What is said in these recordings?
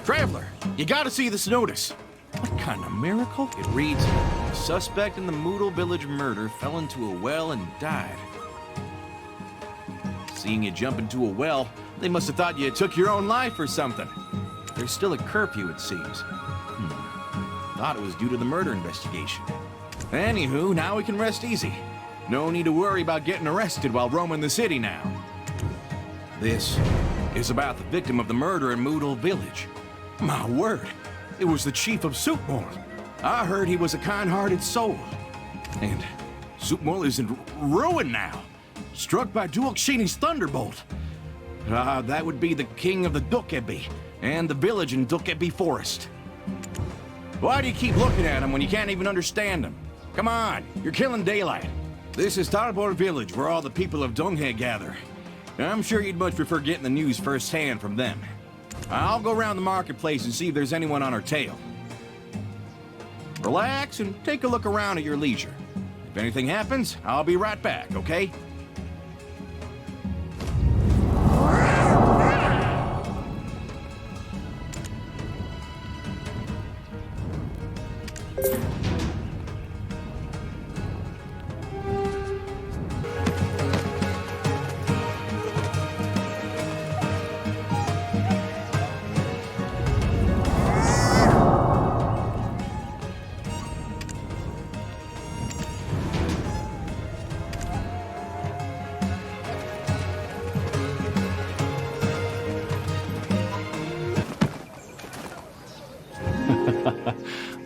Traveler, you gotta see this notice. What kind of miracle? It reads, the suspect in the Moodle Village murder fell into a well and died. Seeing you jump into a well, they must have thought you took your own life or something. There's still a curfew, it seems. Thought it was due to the murder investigation. Anywho, now we can rest easy. No need to worry about getting arrested while roaming the city now. This is about the victim of the murder in Moodle Village. My word, it was the chief of Sootmore. I heard he was a kind-hearted soul. And Sootmore is in ruin now, struck by Duke Sheeny's thunderbolt. That would be the king of the Dokkebi and the village in Dokkebi Forest. Why do you keep looking at him when you can't even understand him? Come on, you're killing daylight. This is Tarbor Village, where all the people of Donghae gather. I'm sure you'd much prefer getting the news firsthand from them. I'll go around the marketplace and see if there's anyone on our tail. Relax and take a look around at your leisure. If anything happens, I'll be right back, okay?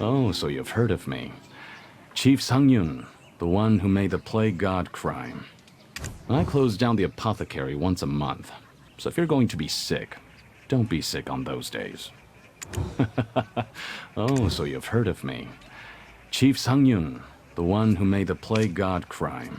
Oh, so you've heard of me. Chief Sang-yun, the one who made the plague god cry. I close down the apothecary once a month, so if you're going to be sick, don't be sick on those days. Oh, so you've heard of me. Chief Sang-yun, the one who made the plague god cry.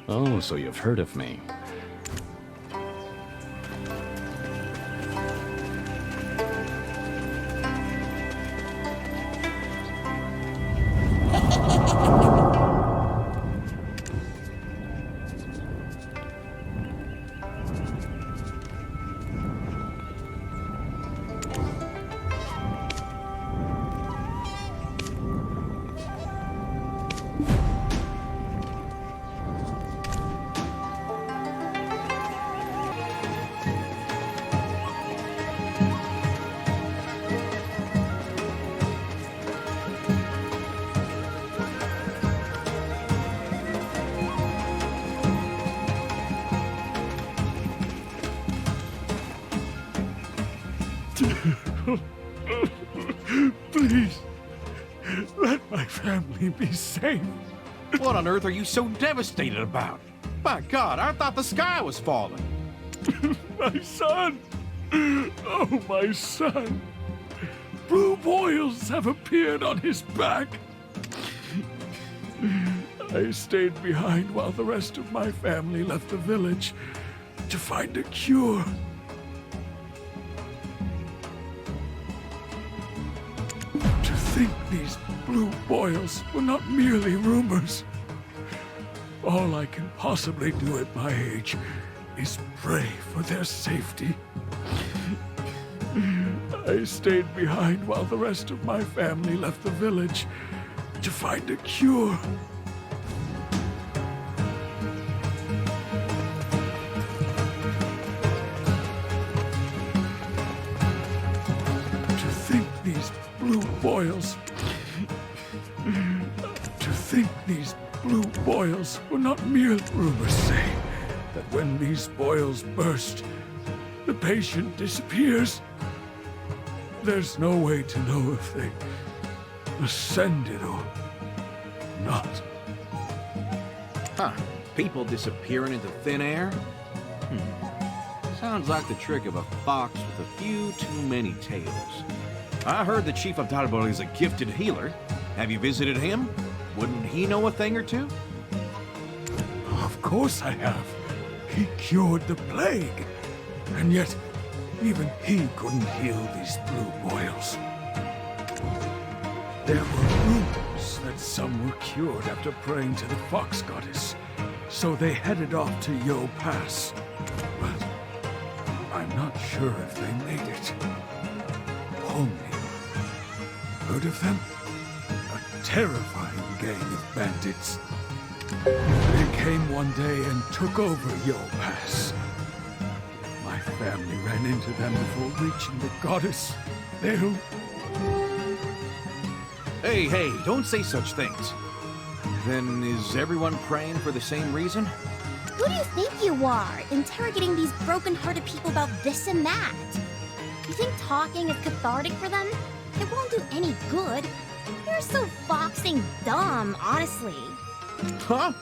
Oh, so you've heard of me. Please, let my family be safe. What on earth are you so devastated about? By God, I thought the sky was falling. My son! Oh, my son! Blue boils have appeared on his back. I stayed behind while the rest of my family left the village to find a cure. To think these blue boils were not merely rumors. All I can possibly do at my age is pray for their safety. I stayed behind while the rest of my family left the village to find a cure. To think these blue boils... To think these blue boils were not mere rumors say that when these boils burst, the patient disappears. There's no way to know if they ascended or not. Huh. People disappearing into thin air? Sounds like the trick of a fox with a few too many tails. I heard the chief of Tarbor is a gifted healer. Have you visited him? Wouldn't he know a thing or two? Of course I have. He cured the plague. And yet, Even he couldn't heal these blue boils. There were rumors that some were cured after praying to the Fox Goddess, so they headed off to Yo Pass. But I'm not sure if they made it. Homing. Heard of them? A terrifying gang of bandits. They came one day and took over Yo Pass. My family ran into them before reaching the goddess. They'll... Hey, don't say such things. Then is everyone praying for the same reason? Who do you think you are, interrogating these broken-hearted people about this and that? You think talking is cathartic for them? It won't do any good. You're so foxing dumb, honestly. Huh?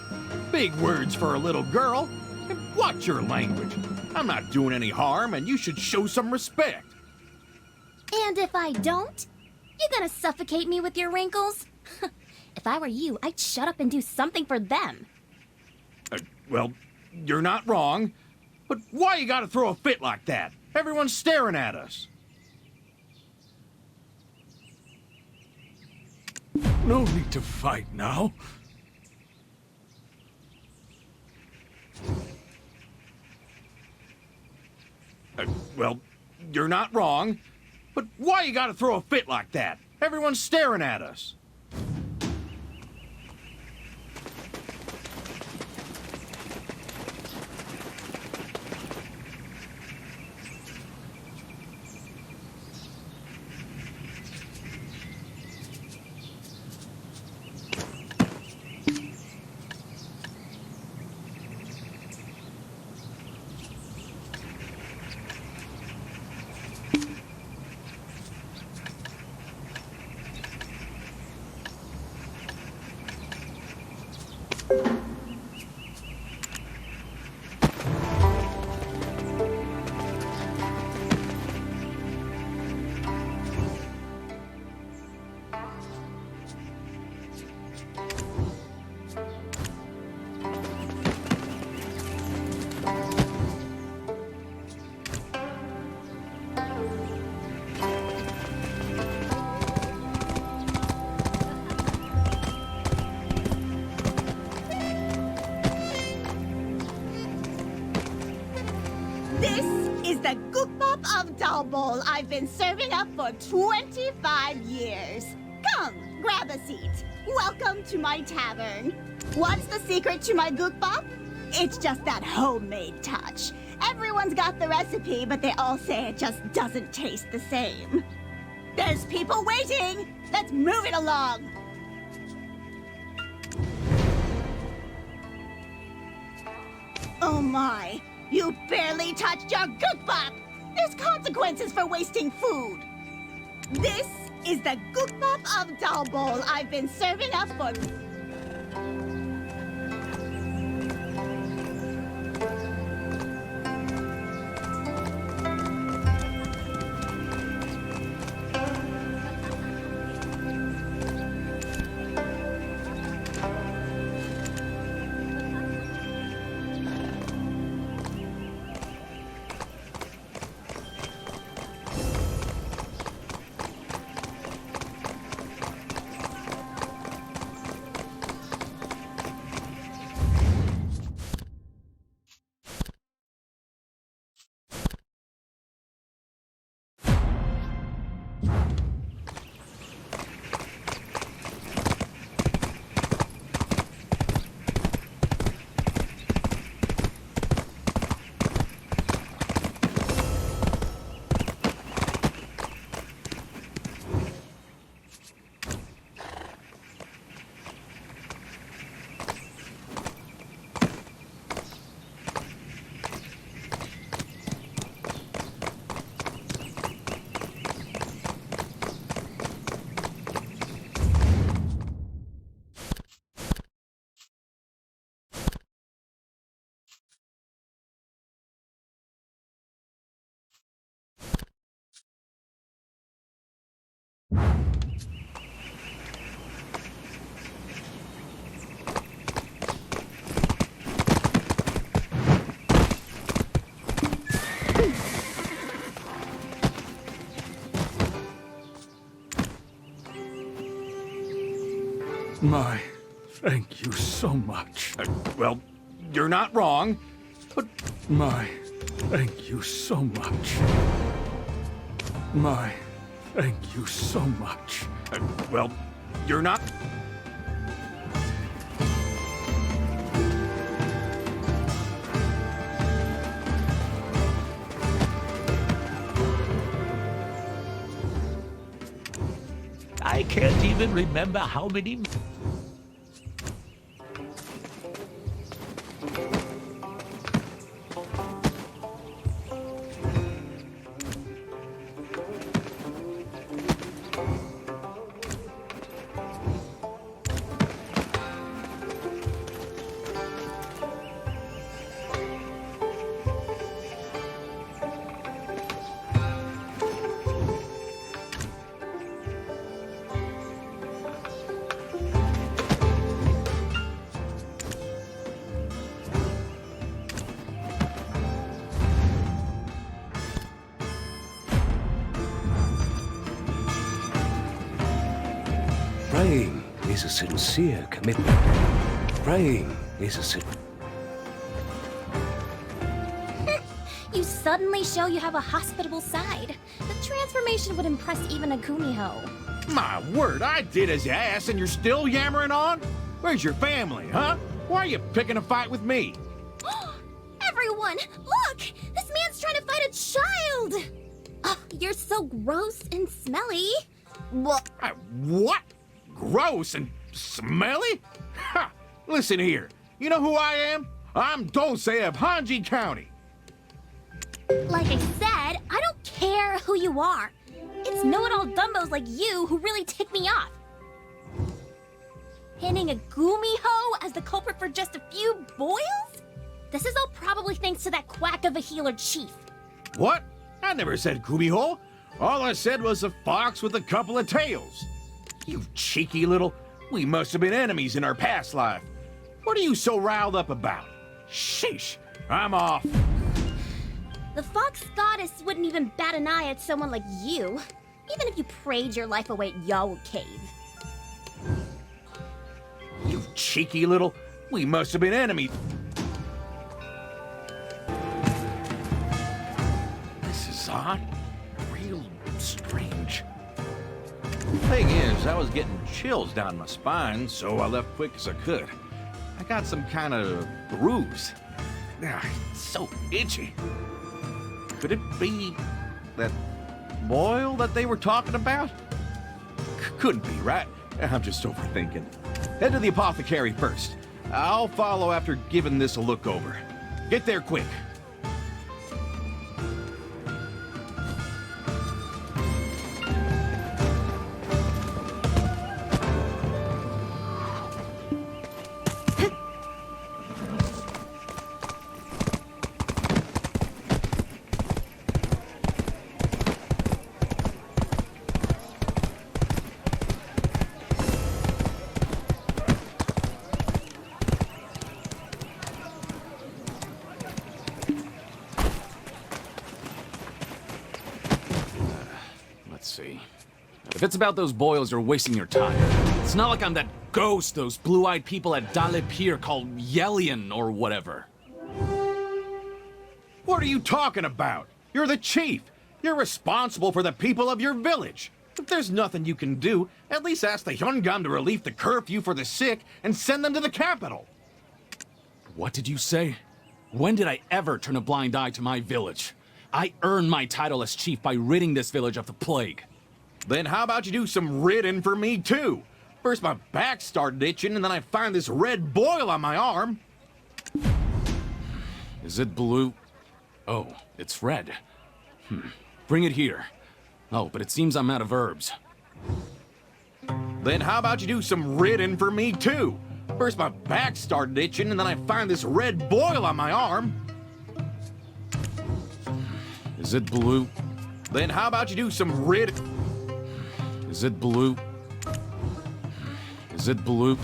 Big words for a little girl. And watch your language. I'm not doing any harm, and you should show some respect. And if I don't? You gonna suffocate me with your wrinkles? If I were you, I'd shut up and do something for them. Well, you're not wrong. But why you gotta throw a fit like that? Everyone's staring at us. No need to fight now. Well, you're not wrong. But why you gotta throw a fit like that? Everyone's staring at us. This is the Gookbop of Dalbol I've been serving up for 25 years. Come, grab a seat. Welcome to my tavern. What's the secret to my Gookbop? It's just that homemade touch. Everyone's got the recipe, but they all say it just doesn't taste the same. There's people waiting. Let's move it along. Oh my. You barely touched your Gookbop! There's consequences for wasting food! This is the Gookbop of Dalbol I've been serving up for... My, thank you so much. Well, you're not wrong, but My, thank you so much. My, thank you so much. well, you're not. I can't even remember how many. Praying is a sincere commitment. Praying is a You suddenly show you have a hospitable side. The transformation would impress even a Kumiho. My word, I did as you asked, and you're still yammering on? Where's your family, huh? Why are you picking a fight with me? Everyone, look! This man's trying to fight a child! Oh, you're so gross and smelly. What? Gross and smelly? Ha! Listen here. You know who I am? I'm Dulce of Hanji County. Like I said, I don't care who you are. It's know-it-all dumbos like you who really tick me off. Pinning a Gumiho as the culprit for just a few boils? This is all probably thanks to that quack of a healer chief. What? I never said Kumiho. All I said was a fox with a couple of tails. You cheeky little... We must have been enemies in our past life. What are you so riled up about? Sheesh, I'm off. The fox goddess wouldn't even bat an eye at someone like you, even if you prayed your life away at Yawu Cave. You cheeky little... We must have been enemies. This is odd. Real strange. Thing is, I was getting chills down my spine, so I left quick as I could. I got some kind of bruise. It's so itchy. Could it be that boil that they were talking about? Couldn't be, right? I'm just overthinking. Head to the apothecary first. I'll follow after giving this a look over. Get there quick. Let's see. If it's about those boils, you're wasting your time. It's not like I'm that ghost those blue-eyed people at Dale Pier call Yelian or whatever. What are you talking about? You're the chief. You're responsible for the people of your village. If there's nothing you can do, at least ask the Hyungam to relieve the curfew for the sick and send them to the capital. What did you say? When did I ever turn a blind eye to my village? I earned my title as chief by ridding this village of the plague. Then how about you do some ridding for me too? First my back started itching and then I find this red boil on my arm. Is it blue? Oh, it's red. Bring it here. Oh, but it seems I'm out of herbs. Then how about you do some ridding for me too? First my back started itching and then I find this red boil on my arm. Is it blue? Then how about you do some ridding? Is it blue? Is it blue?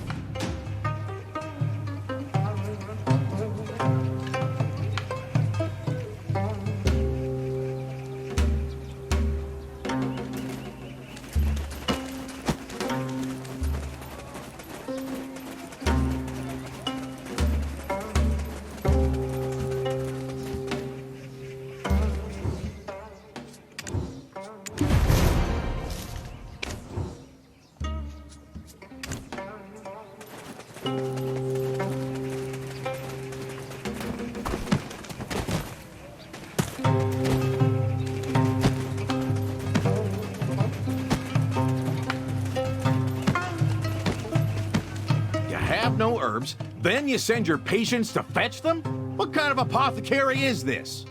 You have no herbs, then you send your patients to fetch them? What kind of apothecary is this?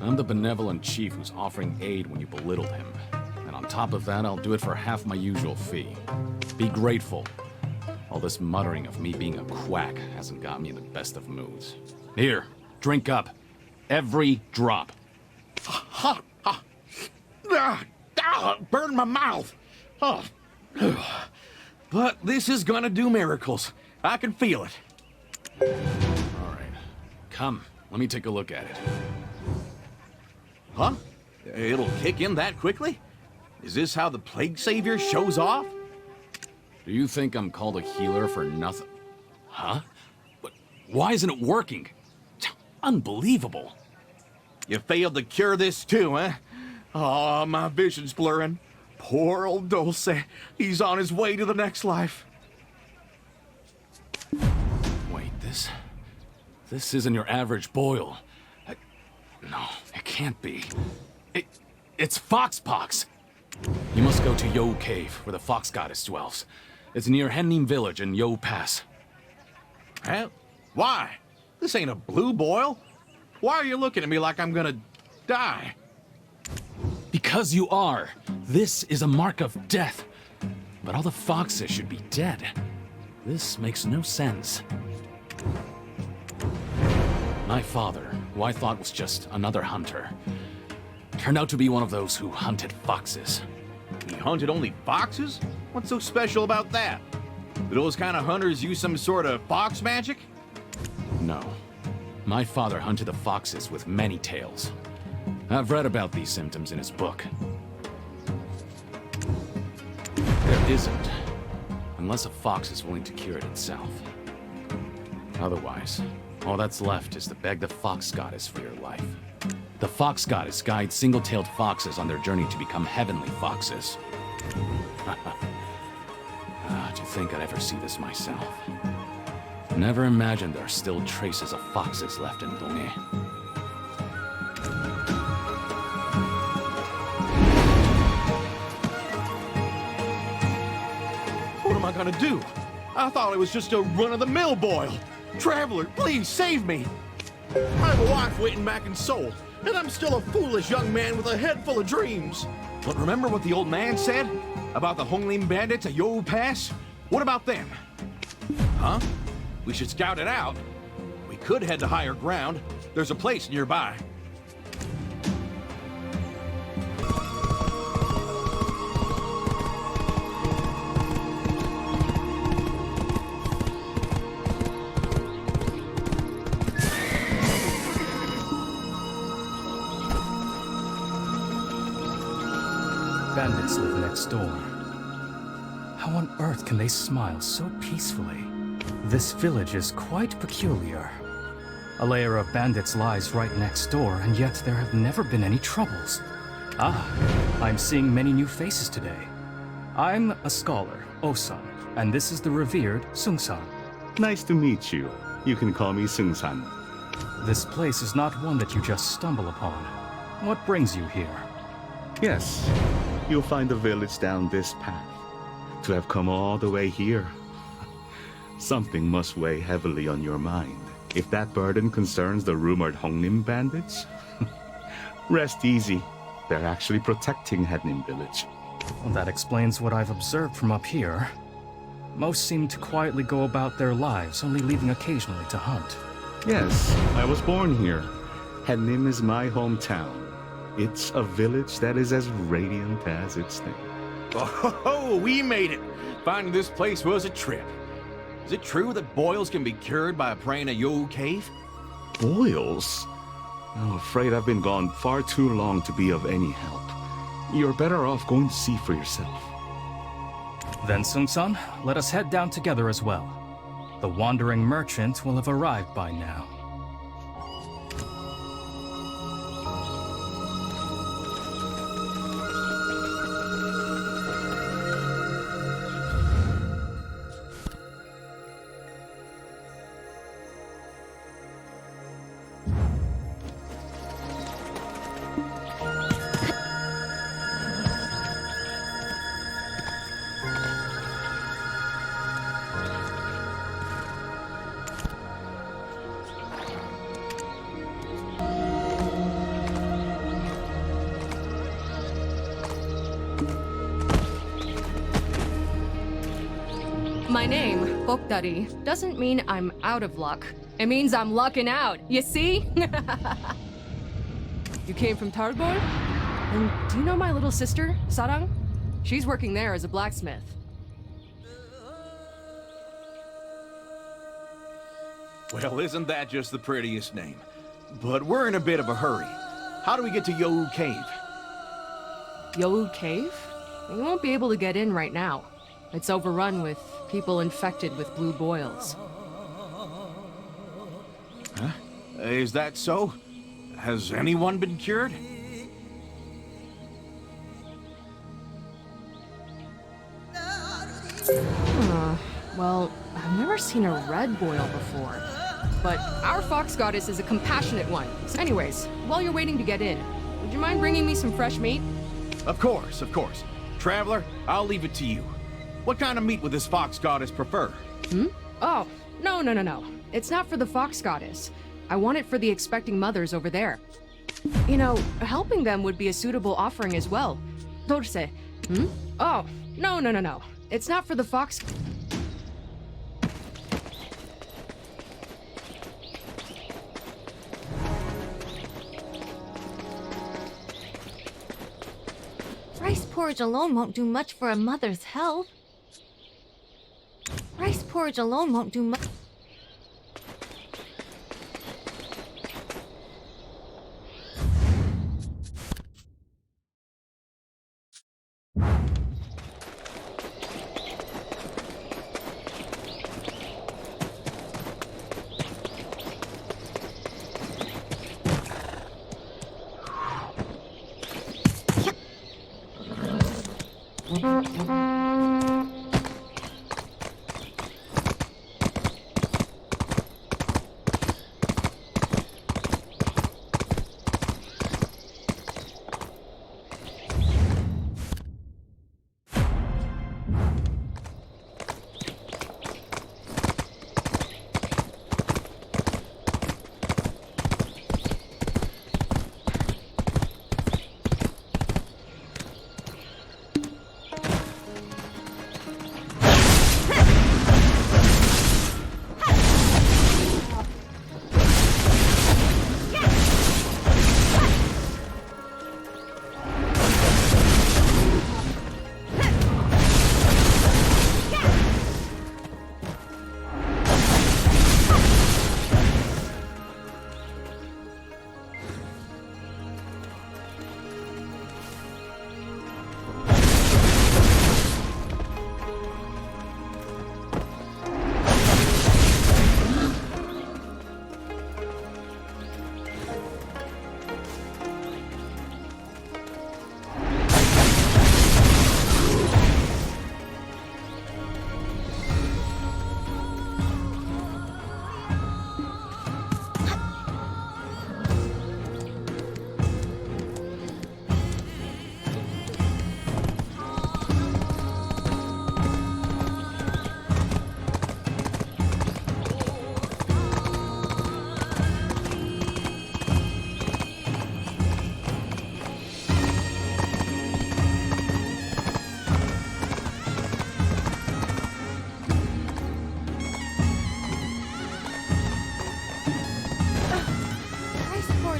I'm the benevolent chief who's offering aid when you belittled him. And on top of that, I'll do it for half my usual fee. Be grateful. All this muttering of me being a quack hasn't got me in the best of moods. Here, drink up. Every drop. Burn my mouth. Oh. But this is gonna do miracles. I can feel it. All right. Come, let me take a look at it. Huh? It'll kick in that quickly? Is this how the Plague Savior shows off? Do you think I'm called a healer for nothing? Huh? But why isn't it working? Unbelievable. You failed to cure this too, huh? Oh, my vision's blurring. Poor old Dulce. He's on his way to the next life. Wait, this isn't your average boil. No, it can't be. It's Foxpox. You must go to Yo Cave, where the Fox Goddess dwells. It's near Hennim Village in Yo Pass. Huh? Why? This ain't a blue boil. Why are you looking at me like I'm gonna die? Because you are. This is a mark of death. But all the foxes should be dead. This makes no sense. My father, who I thought was just another hunter, turned out to be one of those who hunted foxes. He hunted only foxes? What's so special about that? Do those kind of hunters use some sort of fox magic? No. My father hunted the foxes with many tails. I've read about these symptoms in his book. There isn't, unless a fox is willing to cure it itself. Otherwise, all that's left is to beg the Fox Goddess for your life. The Fox Goddess guides single-tailed foxes on their journey to become heavenly foxes. To think I'd ever see this myself. Never imagined there are still traces of foxes left in Donghae. What am I gonna do? I thought it was just a run-of-the-mill boil. Traveler, please save me. I have a wife waiting back in Seoul, and I'm still a foolish young man with a head full of dreams. But remember what the old man said about the Honglim bandits at Yo Pass? What about them? Huh? We should scout it out. We could head to higher ground. There's a place nearby. Bandits live next door. How on earth can they smile so peacefully? This village is quite peculiar. A layer of bandits lies right next door, and yet there have never been any troubles. Ah, I'm seeing many new faces today. I'm a scholar, Osan, and this is the revered Sung-san. Nice to meet you. You can call me Sung-san. This place is not one that you just stumble upon. What brings you here? Yes, you'll find the village down this path. To have come all the way here, something must weigh heavily on your mind. If that burden concerns the rumored Hongnim bandits, rest easy. They're actually protecting Hennim Village. Well, that explains what I've observed from up here. Most seem to quietly go about their lives, only leaving occasionally to hunt. Yes, I was born here. Hennim is my hometown. It's a village that is as radiant as its name. Oh, we made it! Finding this place was a trip. Is it true that boils can be cured by praying a Yo Cave? Boils? I'm afraid I've been gone far too long to be of any help. You're better off going to see for yourself. Then, Sung-san, let us head down together as well. The wandering merchant will have arrived by now. My name, Bokdari, doesn't mean I'm out of luck. It means I'm lucking out, you see? You came from Tarbol? And do you know my little sister, Sarang? She's working there as a blacksmith. Well, isn't that just the prettiest name? But we're in a bit of a hurry. How do we get to Yohu Cave? Yohu Cave? You won't be able to get in right now. It's overrun with people infected with blue boils. Huh? Is that so? Has anyone been cured? Well, I've never seen a red boil before. But our fox goddess is a compassionate one. So anyways, while you're waiting to get in, would you mind bringing me some fresh meat? Of course, of course. Traveler, I'll leave it to you. What kind of meat would this fox goddess prefer? Oh, no. It's not for the fox goddess. I want it for the expecting mothers over there. You know, helping them would be a suitable offering as well. Dulce. Oh, no. It's not for the fox... Rice porridge alone won't do much for a mother's health. Rice porridge alone won't do much.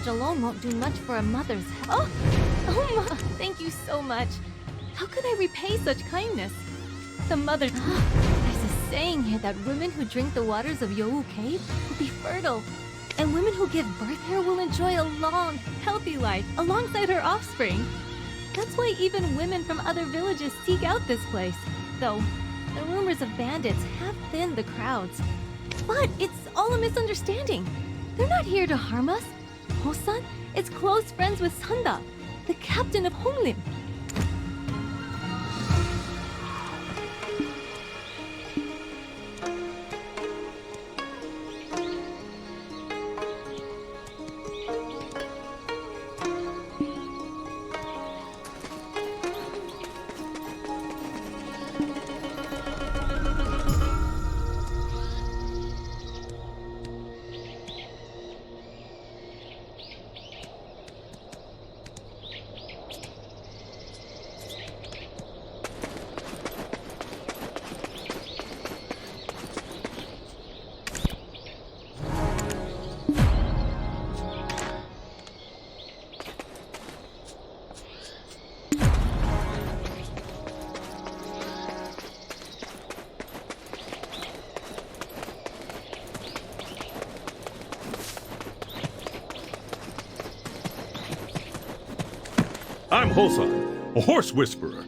Alone won't do much for a mother's health. Oh, Ma, thank you so much. How could I repay such kindness? The mother... There's a saying here that women who drink the waters of Yohu Cave will be fertile. And women who give birth here will enjoy a long, healthy life alongside her offspring. That's why even women from other villages seek out this place. Though, the rumors of bandits have thinned the crowds. But it's all a misunderstanding. They're not here to harm us. Hosan is close friends with Sanda, the captain of Honglim. I'm Hosan, a horse whisperer.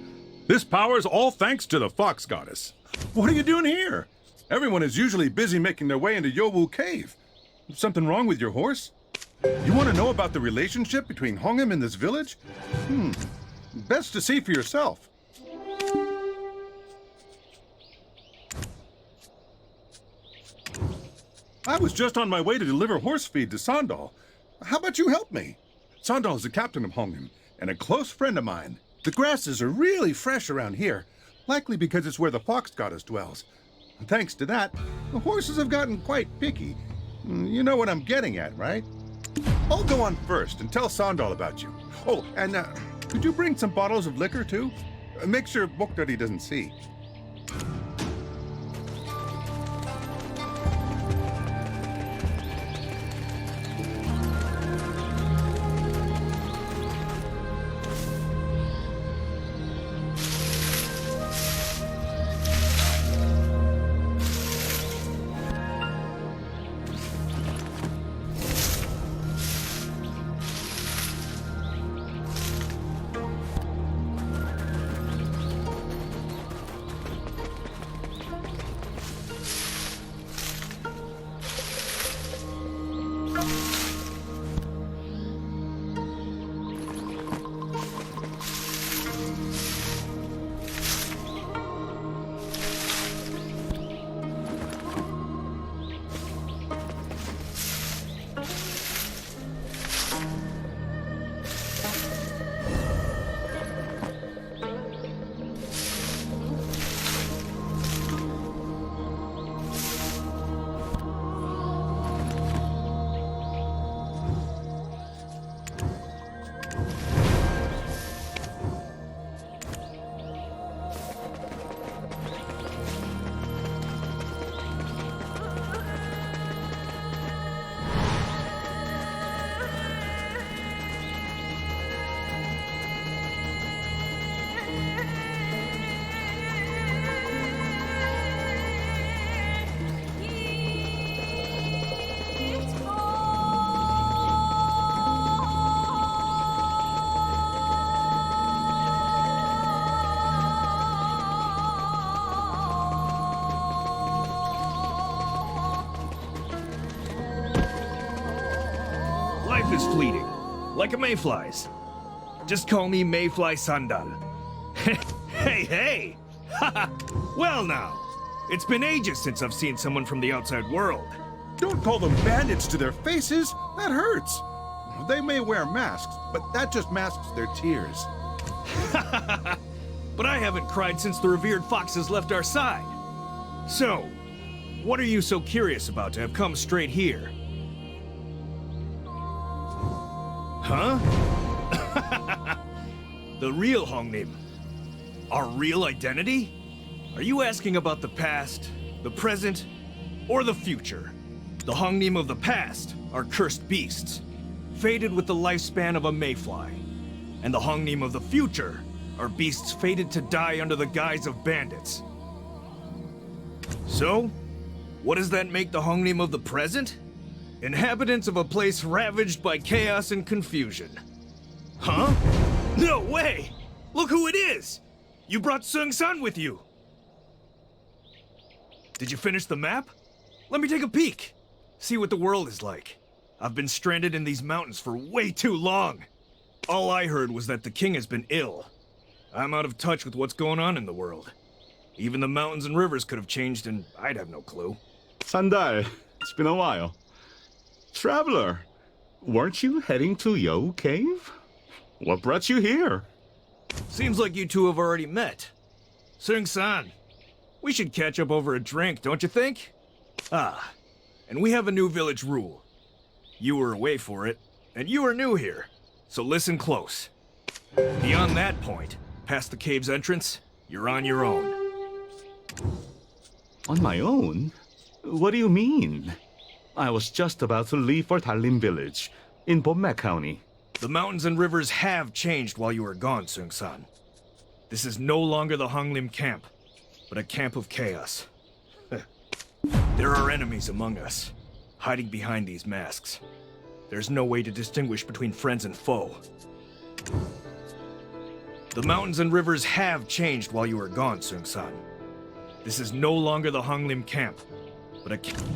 This power is all thanks to the Fox Goddess. What are you doing here? Everyone is usually busy making their way into Yowu Cave. Something wrong with your horse? You want to know about the relationship between Hongim and this village? Best to see for yourself. I was just on my way to deliver horse feed to Sandal. How about you help me? Sandal is the captain of Hongim and a close friend of mine. The grasses are really fresh around here, likely because it's where the Fox Goddess dwells. Thanks to that, the horses have gotten quite picky. You know what I'm getting at, right? I'll go on first and tell Sandal about you. Oh, and could you bring some bottles of liquor too? Make sure Bokdari doesn't see. Life is fleeting, like a mayfly's. Just call me Mayfly Sandal. Hey! Well now, it's been ages since I've seen someone from the outside world. Don't call them bandits to their faces. That hurts. They may wear masks, but that just masks their tears. But I haven't cried since the revered foxes left our side. So, what are you so curious about to have come straight here? Huh? The real Hongnim? Our real identity? Are you asking about the past, the present, or the future? The Hongnim of the past are cursed beasts, fated with the lifespan of a mayfly. And the Hongnim of the future are beasts fated to die under the guise of bandits. So, what does that make the Hongnim of the present? Inhabitants of a place ravaged by chaos and confusion. Huh? No way! Look who it is! You brought Sung San with you! Did you finish the map? Let me take a peek. See what the world is like. I've been stranded in these mountains for way too long. All I heard was that the king has been ill. I'm out of touch with what's going on in the world. Even the mountains and rivers could have changed and I'd have no clue. Sandal, it's been a while. Traveler, weren't you heading to Yowu Cave? What brought you here? Seems like you two have already met. Sung-san, we should catch up over a drink, don't you think? Ah, and we have a new village rule. You were away for it, and you are new here, so listen close. Beyond that point, past the cave's entrance, you're on your own. On my own? What do you mean? I was just about to leave for Talim village, in Bommek County. The mountains and rivers have changed while you were gone, Sung-san. This is no longer the Honglim camp, but a camp of chaos. There are enemies among us, hiding behind these masks. There's no way to distinguish between friends and foe. The mountains and rivers have changed while you were gone, Seung-san. This is no longer the Honglim camp, but a camp.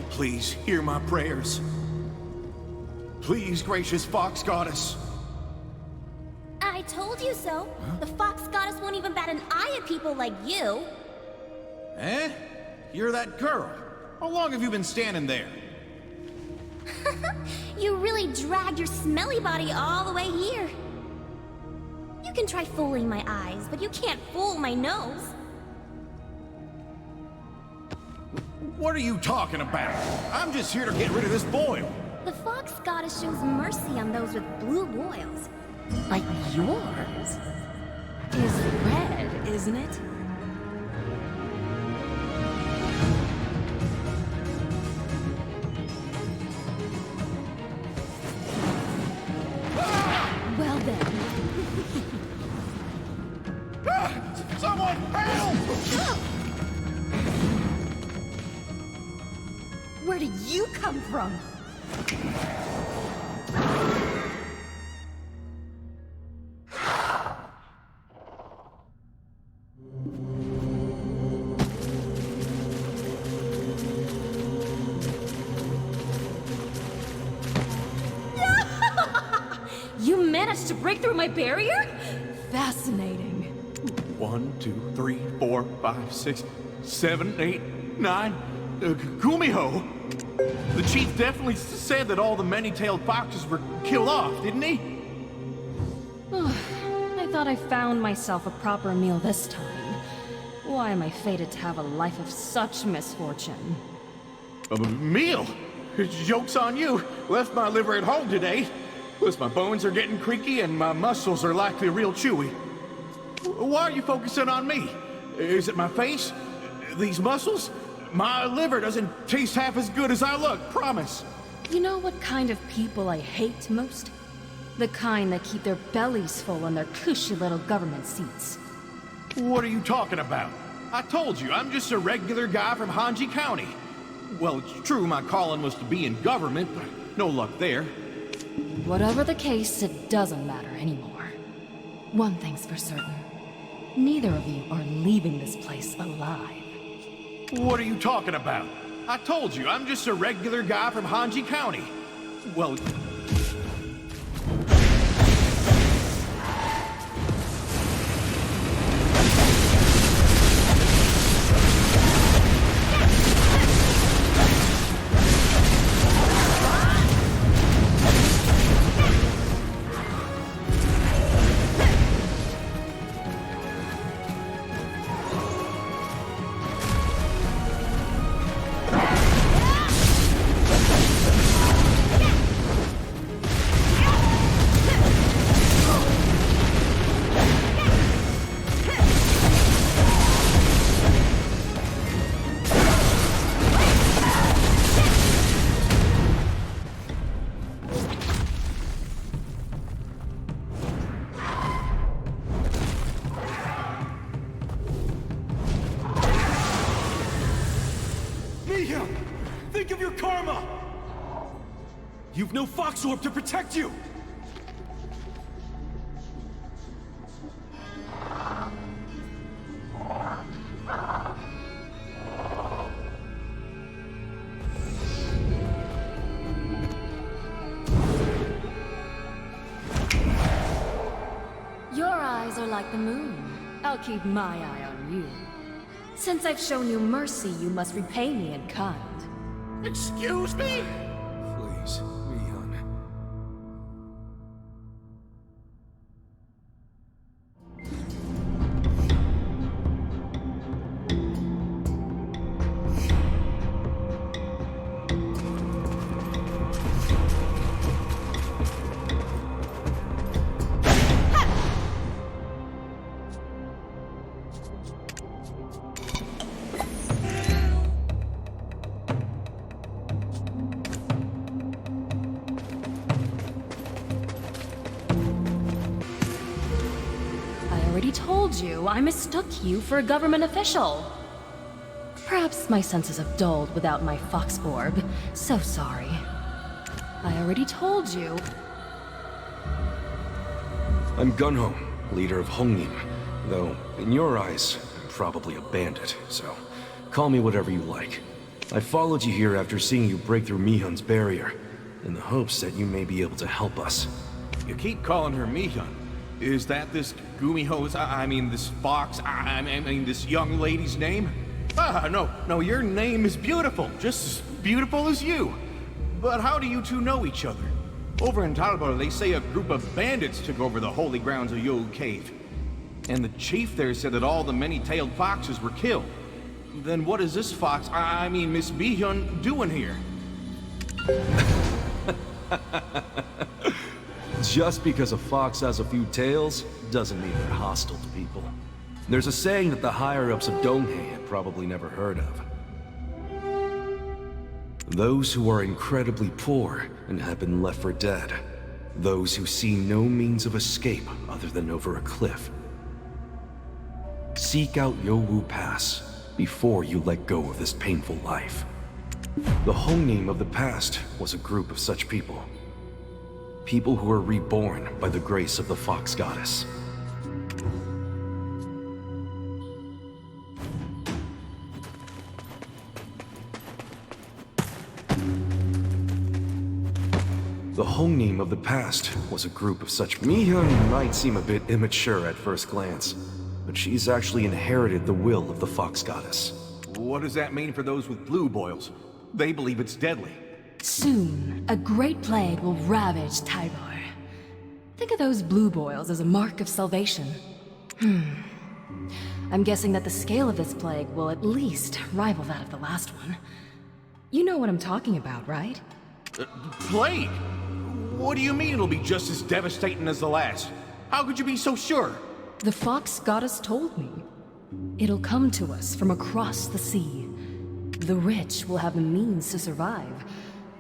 Please hear my prayers. Please, gracious Fox Goddess. I told you so. The Fox Goddess won't even bat an eye at people like you. Eh? You're that girl. How long have you been standing there? You really dragged your smelly body all the way here. You can try fooling my eyes, but you can't fool my nose. What are you talking about? I'm just here to get rid of this boil. The Fox Goddess shows mercy on those with blue boils. Like yours. Is red, isn't it? Well then. Someone help! Where did you come from? You managed to break through my barrier? Fascinating. 1, 2, 3, 4, 5, 6, 7, 8, 9. Kumiho! The chief definitely said that all the many-tailed foxes were killed off, didn't he? I thought I found myself a proper meal this time. Why am I fated to have a life of such misfortune? A meal? Joke's on you. Left my liver at home today. Plus my bones are getting creaky and my muscles are likely real chewy. Why are you focusing on me? Is it my face? These muscles? My liver doesn't taste half as good as I look, promise. You know what kind of people I hate most? The kind that keep their bellies full on their cushy little government seats. What are you talking about? I told you, I'm just a regular guy from Hanji County. Well, it's true my calling was to be in government, but no luck there. Whatever the case, it doesn't matter anymore. One thing's for certain. Neither of you are leaving this place alive. What are you talking about? I told you, I'm just a regular guy from Hanji County. Well... Think of your karma! You've no Fox Orb to protect you! are like the moon. I'll keep my eye on you. Since I've shown you mercy, you must repay me in kind. Excuse me? Please, Mihyun. I already told you, I mistook you for a government official. Perhaps my senses have dulled without my fox orb. So sorry. I already told you. I'm Gunho, leader of Hongnim. Though, in your eyes, I'm probably a bandit, so call me whatever you like. I followed you here after seeing you break through Mihyun's barrier, in the hopes that you may be able to help us. You keep calling her Mihyun. Is that this Gumiho's, this fox, this young lady's name? No, your name is beautiful, just as beautiful as you. But how do you two know each other? Over in Talbot, they say a group of bandits took over the holy grounds of Yohu Cave. And the chief there said that all the many-tailed foxes were killed. Then what is this fox, Miss Mihyun, doing here? Just because a fox has a few tails, doesn't mean they're hostile to people. There's a saying that the higher-ups of Donghae have probably never heard of. Those who are incredibly poor and have been left for dead. Those who see no means of escape other than over a cliff. Seek out Yowu Pass before you let go of this painful life. The Hongnim of the past was a group of such people. People who were reborn by the grace of the Fox Goddess. The Hongnim of the past was a group of such... Mihyun might seem a bit immature at first glance, but she's actually inherited the will of the Fox Goddess. What does that mean for those with blue boils? They believe it's deadly. Soon, a great plague will ravage Tybor. Think of those blue boils as a mark of salvation. I'm guessing that the scale of this plague will at least rival that of the last one. You know what I'm talking about, right? Plague? What do you mean it'll be just as devastating as the last? How could you be so sure? The Fox Goddess told me. It'll come to us from across the sea. The rich will have the means to survive,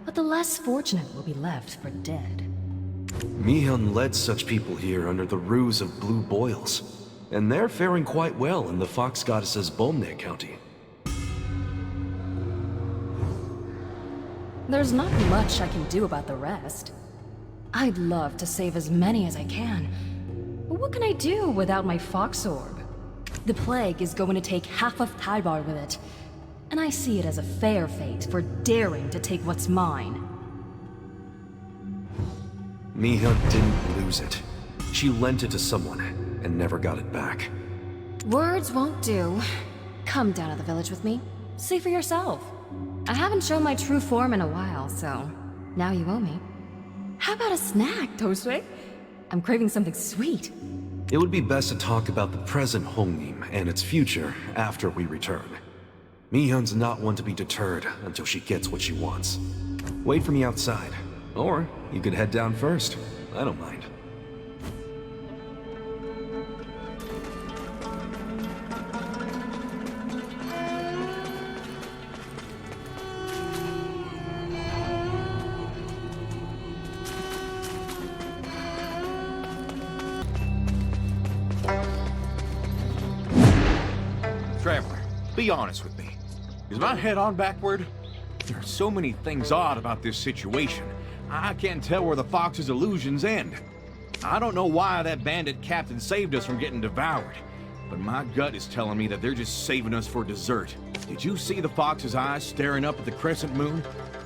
but the less fortunate will be left for dead. Mihyun led such people here under the ruse of blue boils, and they're faring quite well in the Fox Goddess's Bomne County. There's not much I can do about the rest. I'd love to save as many as I can, but what can I do without my Fox Orb? The plague is going to take half of Tybor with it, and I see it as a fair fate for daring to take what's mine. Mihyun didn't lose it. She lent it to someone, and never got it back. Words won't do. Come down to the village with me. See for yourself. I haven't shown my true form in a while, so now you owe me. How about a snack, Tosui? I'm craving something sweet. It would be best to talk about the present Hongnim and its future after we return. Mihyun's not one to be deterred until she gets what she wants. Wait for me outside, or you could head down first. I don't mind. Traveler, be honest with me. Is my head on backward? There are so many things odd about this situation. I can't tell where the Fox's illusions end. I don't know why that bandit captain saved us from getting devoured, but my gut is telling me that they're just saving us for dessert. Did you see the Fox's eyes staring up at the crescent moon?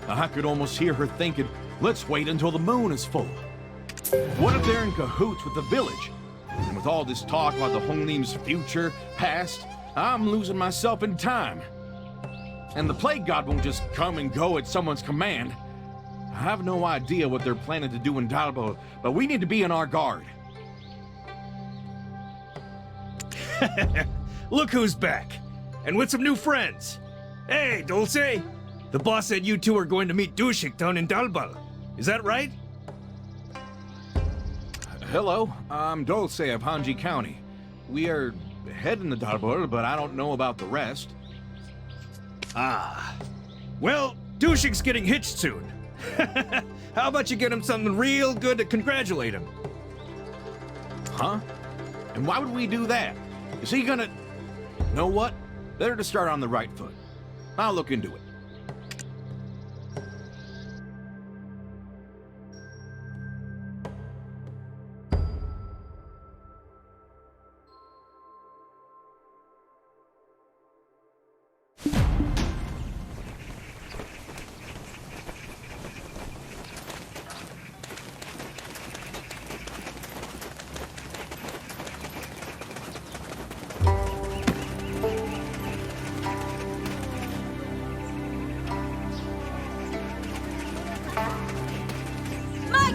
I could almost hear her thinking, let's wait until the moon is full. What if they're in cahoots with the village? And with with all this talk about the Honglim's future, past, I'm losing myself in time. And the Plague God won't just come and go at someone's command. I have no idea what they're planning to do in Dalbo, but we need to be on our guard. Look who's back! And with some new friends! Hey, Dulce! The boss said you two are going to meet Dushik down in Dalbal. Is that right? Hello, I'm Dulce of Hanji County. We are heading to Dalbor, but I don't know about the rest. Ah. Well, Dushik's getting hitched soon. How about you get him something real good to congratulate him? Huh? And why would we do that? Is he gonna... Know what? Better to start on the right foot. I'll look into it.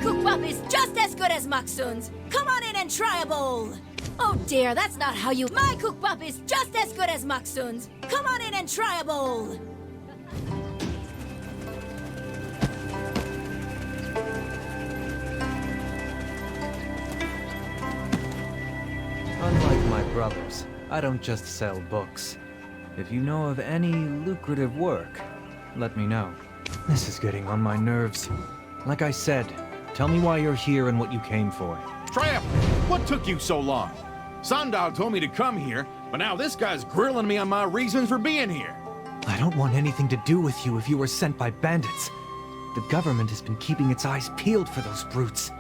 Cookbop is just as good as Maksun's. Come on in and try a bowl. Oh dear, that's not how you... My Cookbop is just as good as Maksun's. Come on in and try a bowl. Unlike my brothers, I don't just sell books. If you know of any lucrative work, let me know. This is getting on my nerves. Like I said, tell me why you're here and what you came for. Tramp! What took you so long? Sandal told me to come here, but now this guy's grilling me on my reasons for being here. I don't want anything to do with you if you were sent by bandits. The government has been keeping its eyes peeled for those brutes.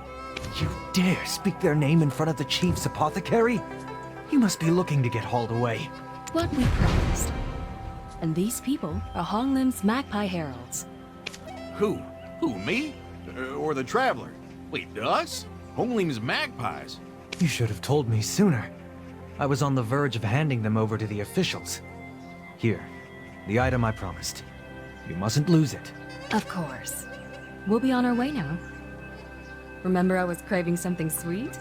You dare speak their name in front of the chief's apothecary? You must be looking to get hauled away. What we promised. And these people are Honglim's Magpie Heralds. Who? Who, me? Or the Traveler? Wait, us? Honglim's magpies? You should have told me sooner. I was on the verge of handing them over to the officials. Here, the item I promised. You mustn't lose it. Of course. We'll be on our way now. Remember I was craving something sweet?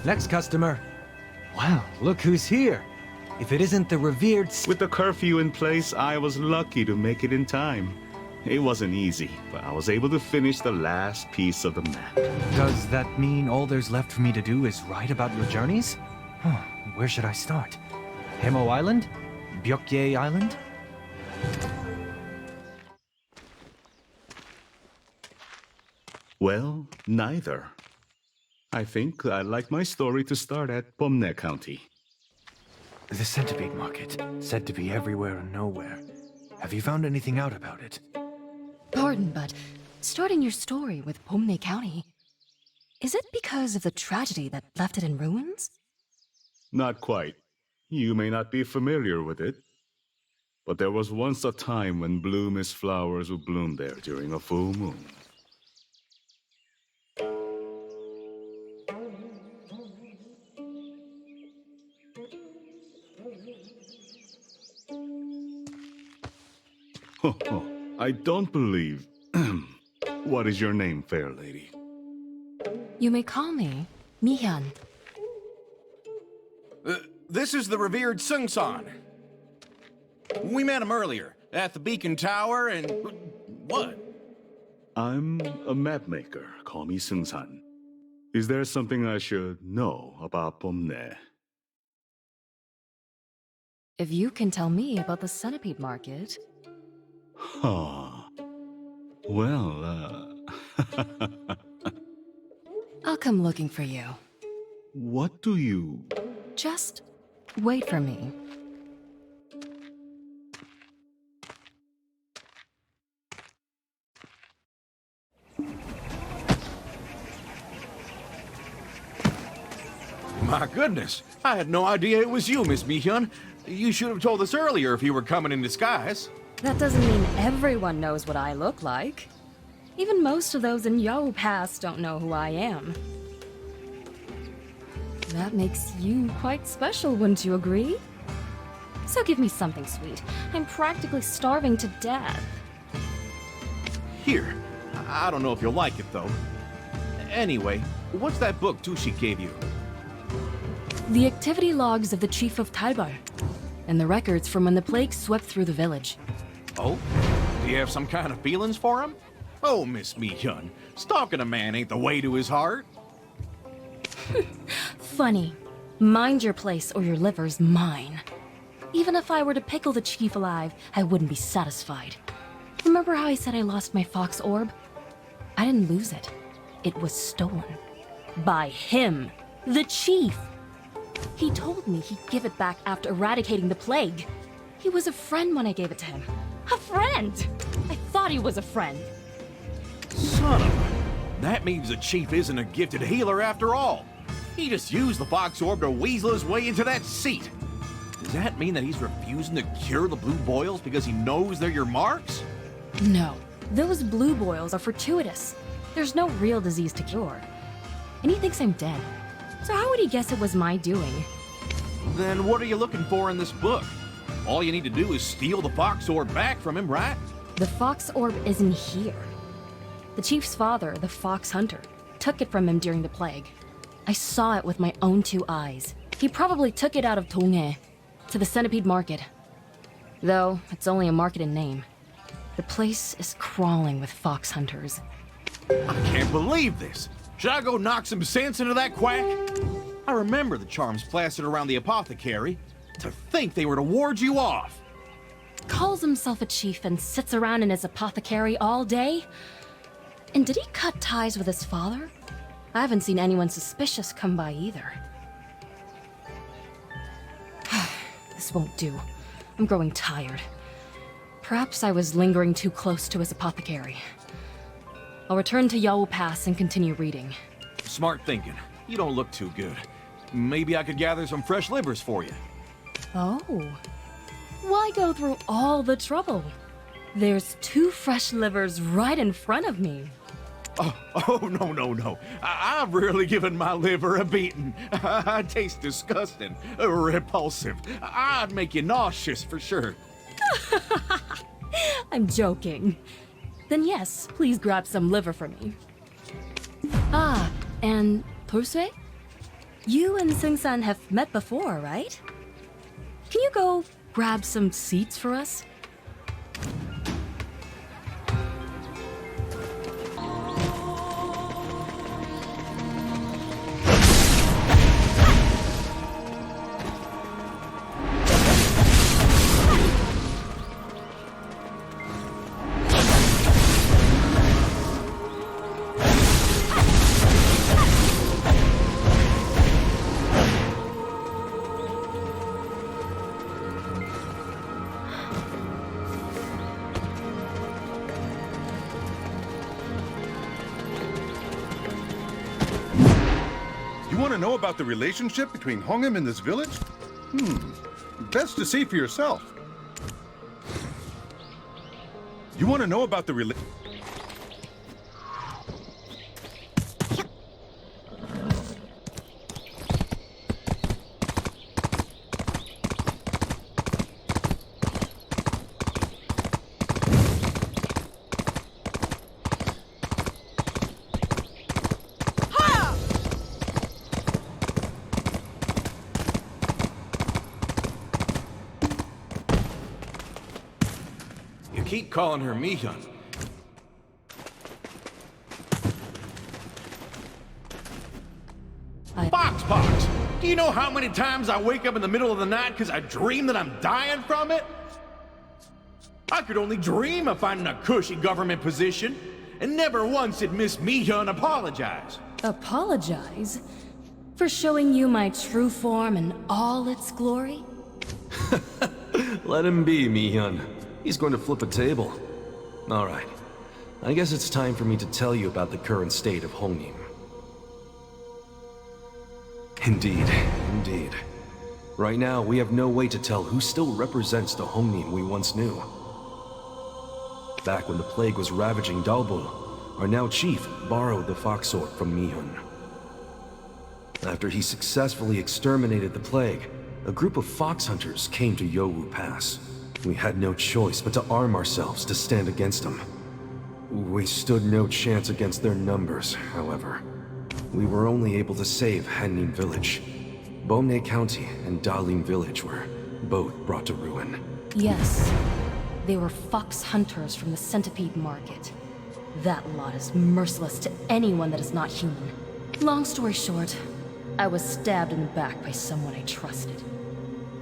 Next customer. Wow, look who's here. If it isn't the revered... With the curfew in place, I was lucky to make it in time. It wasn't easy, but I was able to finish the last piece of the map. Does that mean all there's left for me to do is write about your journeys? Where should I start? Hemo Island? Byokye Island? Well, neither. I think I'd like my story to start at Pomne County. The centipede market, said to be everywhere and nowhere. Have you found anything out about it? Pardon, but starting your story with Pomne County, is it because of the tragedy that left it in ruins? Not quite. You may not be familiar with it, but there was once a time when blue mist flowers would bloom there during a full moon. I don't believe... What is your name, fair lady? You may call me Mihyun. This is the revered Sungsan. We met him earlier, at the Beacon Tower, and... What? I'm a map maker. Call me Sungsan. Is there something I should know about Pomne? If you can tell me about the centipede market... Well, I'll come looking for you. What do you... Just wait for me. My goodness, I had no idea it was you, Miss Mihyun. You should have told us earlier if you were coming in disguise. That doesn't mean everyone knows what I look like. Even most of those in Yao Pass don't know who I am. That makes you quite special, wouldn't you agree? So give me something sweet. I'm practically starving to death. Here. I don't know if you'll like it, though. Anyway, what's that book Tushik gave you? The activity logs of the Chief of Talbar, and the records from when the plague swept through the village. Oh? Do you have some kind of feelings for him? Oh, Miss Mi-hyun, stalking a man ain't the way to his heart. Funny. Mind your place or your liver's mine. Even if I were to pickle the chief alive, I wouldn't be satisfied. Remember how I said I lost my fox orb? I didn't lose it. It was stolen. By him. The chief. He told me he'd give it back after eradicating the plague. He was a friend when I gave it to him. A friend! I thought he was a friend. Son of a... That means the chief isn't a gifted healer after all. He just used the fox orb to weasel his way into that seat. Does that mean that he's refusing to cure the blue boils because he knows they're your marks? No. Those blue boils are fortuitous. There's no real disease to cure. And he thinks I'm dead. So how would he guess it was my doing? Then what are you looking for in this book? All you need to do is steal the fox orb back from him, right? The fox orb isn't here. The chief's father, the fox hunter, took it from him during the plague. I saw it with my own 2 eyes. He probably took it out of Donghae to the centipede market. Though, it's only a market in name. The place is crawling with fox hunters. I can't believe this. Should I go knock some sense into that quack? I remember the charms plastered around the apothecary. To think they were to ward you off. Calls himself a chief and sits around in his apothecary all day? And did he cut ties with his father? I haven't seen anyone suspicious come by either. This won't do. I'm growing tired. Perhaps I was lingering too close to his apothecary. I'll return to Yao Pass and continue reading. Smart thinking. You don't look too good. Maybe I could gather some fresh livers for you. Oh. Why go through all the trouble? There's 2 fresh livers right in front of me. Oh, no. I've really given my liver a beating. I taste disgusting, repulsive. I'd make you nauseous for sure. I'm joking. Then yes, please grab some liver for me. Ah, and Torsue? You and Sing-san have met before, right? Can you go grab some seats for us? Want to know about the relationship between Hongim and this village? Best to see for yourself. You want to know about the Keep calling her Mi-hyun. Fox! Do you know how many times I wake up in the middle of the night because I dream that I'm dying from it? I could only dream of finding a cushy government position, and never once did Miss Mi-hyun apologize. Apologize? For showing you my true form in all its glory? Let him be, Mi-hyun. He's going to flip a table. All right. I guess it's time for me to tell you about the current state of Hongim. Indeed. Right now, we have no way to tell who still represents the Hongim we once knew. Back when the plague was ravaging Dalbul, our now chief borrowed the fox orb from Mi-hyun. After he successfully exterminated the plague, a group of fox hunters came to Yowu Pass. We had no choice but to arm ourselves to stand against them. We stood no chance against their numbers, however. We were only able to save Hannim Village. Bomne County and Dalim Village were both brought to ruin. Yes, they were fox hunters from the Centipede Market. That lot is merciless to anyone that is not human. Long story short, I was stabbed in the back by someone I trusted.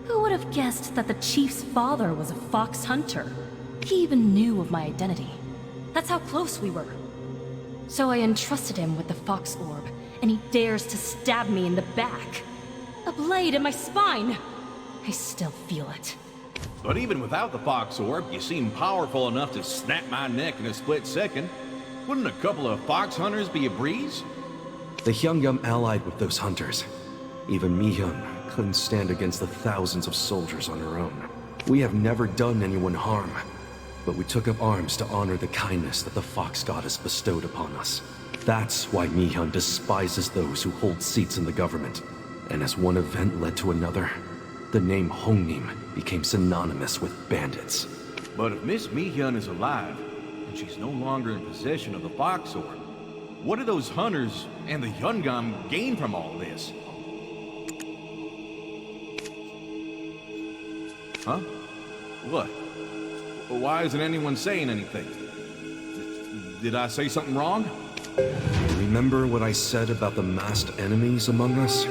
Who would have guessed that the chief's father was a fox hunter? He even knew of my identity. That's how close we were. So I entrusted him with the Fox Orb, and he dares to stab me in the back. A blade in my spine! I still feel it. But even without the Fox Orb, you seem powerful enough to snap my neck in a split second. Wouldn't a couple of fox hunters be a breeze? The Hyungam allied with those hunters. Even Mi-hyun couldn't stand against the thousands of soldiers on her own. We have never done anyone harm, but we took up arms to honor the kindness that the Fox Goddess bestowed upon us. That's why Mi-hyun despises those who hold seats in the government. And as one event led to another, the name Hongnim became synonymous with bandits. But if Miss Mi-hyun is alive, and she's no longer in possession of the Fox Orb, what do those hunters and the Hyungam gain from all this? Huh? What? Why isn't anyone saying anything? Did I say something wrong? Remember what I said about the masked enemies among us?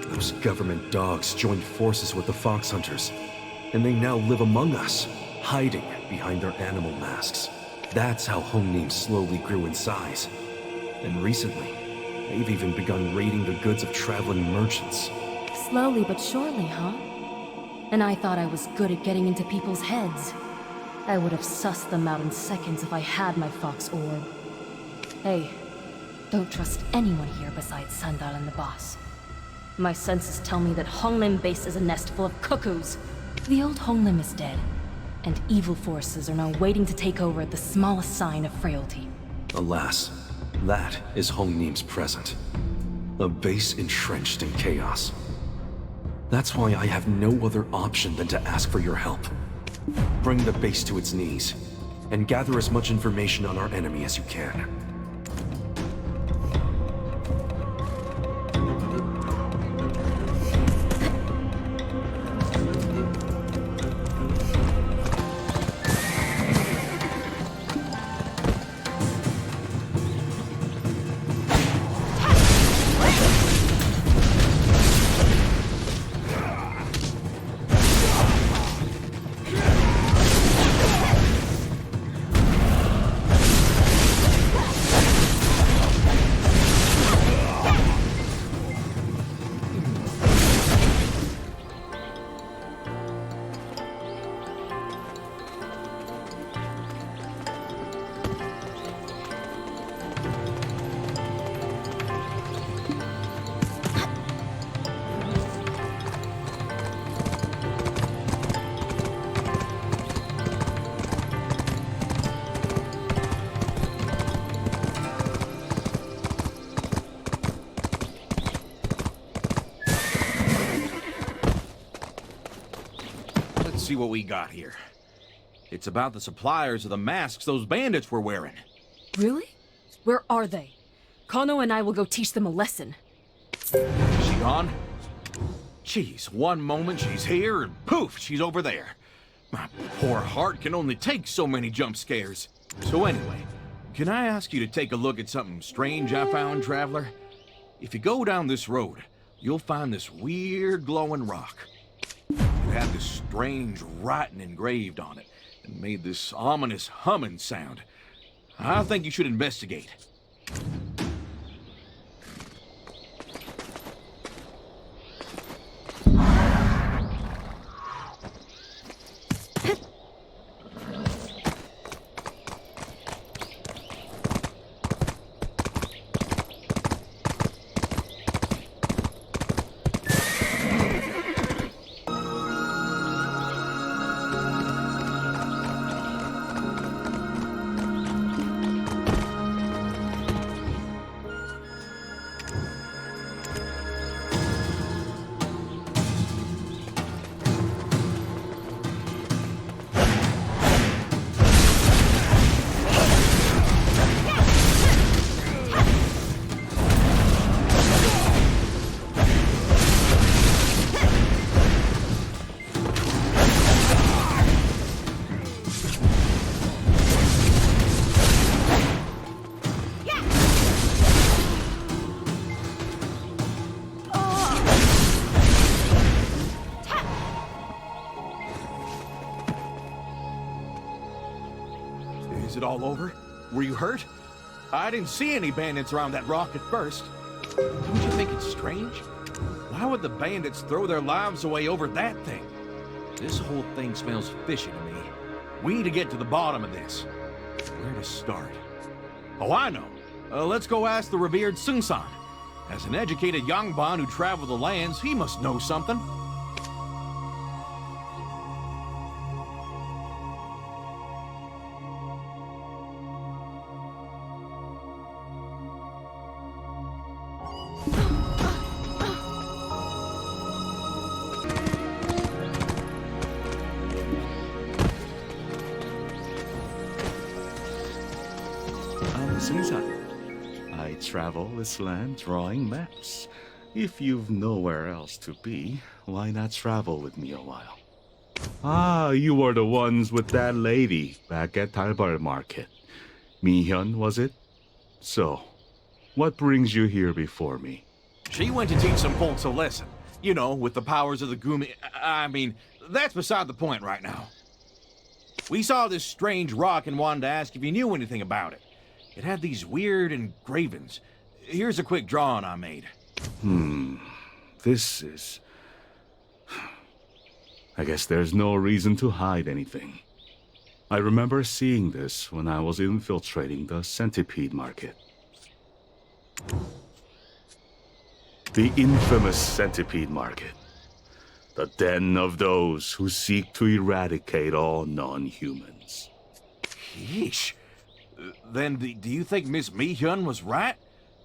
Those government dogs joined forces with the fox hunters, and they now live among us, hiding behind their animal masks. That's how Hongnim slowly grew in size. And recently, they've even begun raiding the goods of traveling merchants. Slowly but surely, huh? And I thought I was good at getting into people's heads. I would have sussed them out in seconds if I had my Fox Orb. Hey, don't trust anyone here besides Sandal and the boss. My senses tell me that Honglim Base is a nest full of cuckoos. The old Honglim is dead, and evil forces are now waiting to take over at the smallest sign of frailty. Alas, that is Hongnim's present. A base entrenched in chaos. That's why I have no other option than to ask for your help. Bring the base to its knees, and gather as much information on our enemy as you can. See what we got here. It's about the suppliers of the masks those bandits were wearing. Really? Where are they? Kano and I will go teach them a lesson. Is she gone? Jeez, one moment she's here and poof, she's over there. My poor heart can only take so many jump scares. So anyway, can I ask you to take a look at something strange I found, traveler? If you go down this road, you'll find this weird glowing rock. It had this strange writing engraved on it, and made this ominous humming sound. I think you should investigate. it all over? Were you hurt? I didn't see any bandits around that rock at first. Don't you think it's strange? Why would the bandits throw their lives away over that thing? This whole thing smells fishy to me. We need to get to the bottom of this. Where to start? Oh, I know. Let's go ask the revered Sung-san. As an educated Yangban who traveled the lands, he must know something. Sung-san, I travel this land drawing maps. If you've nowhere else to be, why not travel with me a while? Ah, you were the ones with that lady back at Dalbal Market. Mi-hyun, was it? So, what brings you here before me? She went to teach some folks a lesson. You know, with the powers of the Gumi... I mean, that's beside the point right now. We saw this strange rock and wanted to ask if you knew anything about it. It had these weird engravings. Here's a quick drawing I made. This is... I guess there's no reason to hide anything. I remember seeing this when I was infiltrating the Centipede Market. The infamous Centipede Market. The den of those who seek to eradicate all non-humans. Yeesh. Then do you think Miss Mi-hyun was right?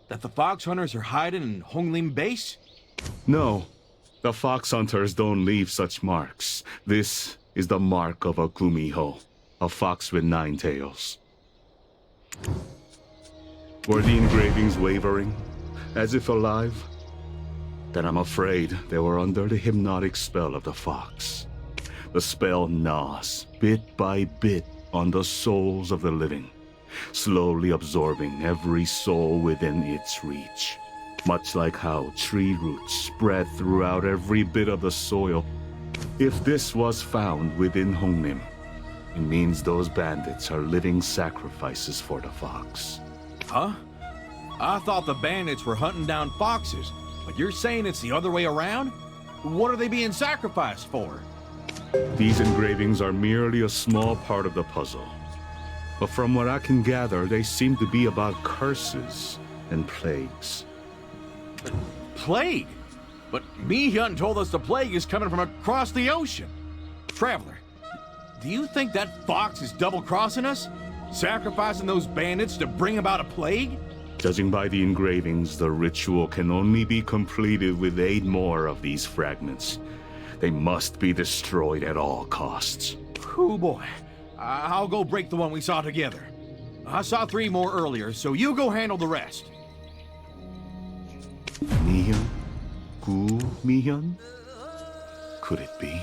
That the fox hunters are hiding in Honglim Base? No, the fox hunters don't leave such marks. This is the mark of a Gumiho, a fox with 9 tails. Were the engravings wavering, as if alive? Then I'm afraid they were under the hypnotic spell of the fox. The spell gnaws, bit by bit, on the souls of the living, slowly absorbing every soul within its reach. Much like how tree roots spread throughout every bit of the soil. If this was found within Hongnim, it means those bandits are living sacrifices for the fox. Huh? I thought the bandits were hunting down foxes, but you're saying it's the other way around? What are they being sacrificed for? These engravings are merely a small part of the puzzle. But from what I can gather, they seem to be about curses and plagues. Plague? But Mi-hyun told us the plague is coming from across the ocean. Traveler, do you think that fox is double-crossing us? Sacrificing those bandits to bring about a plague? Judging by the engravings, the ritual can only be completed with 8 more of these fragments. They must be destroyed at all costs. Oh boy. I'll go break the one we saw together. I saw 3 more earlier, so you go handle the rest. Mi-hyun? Gu Mi-hyun? Could it be?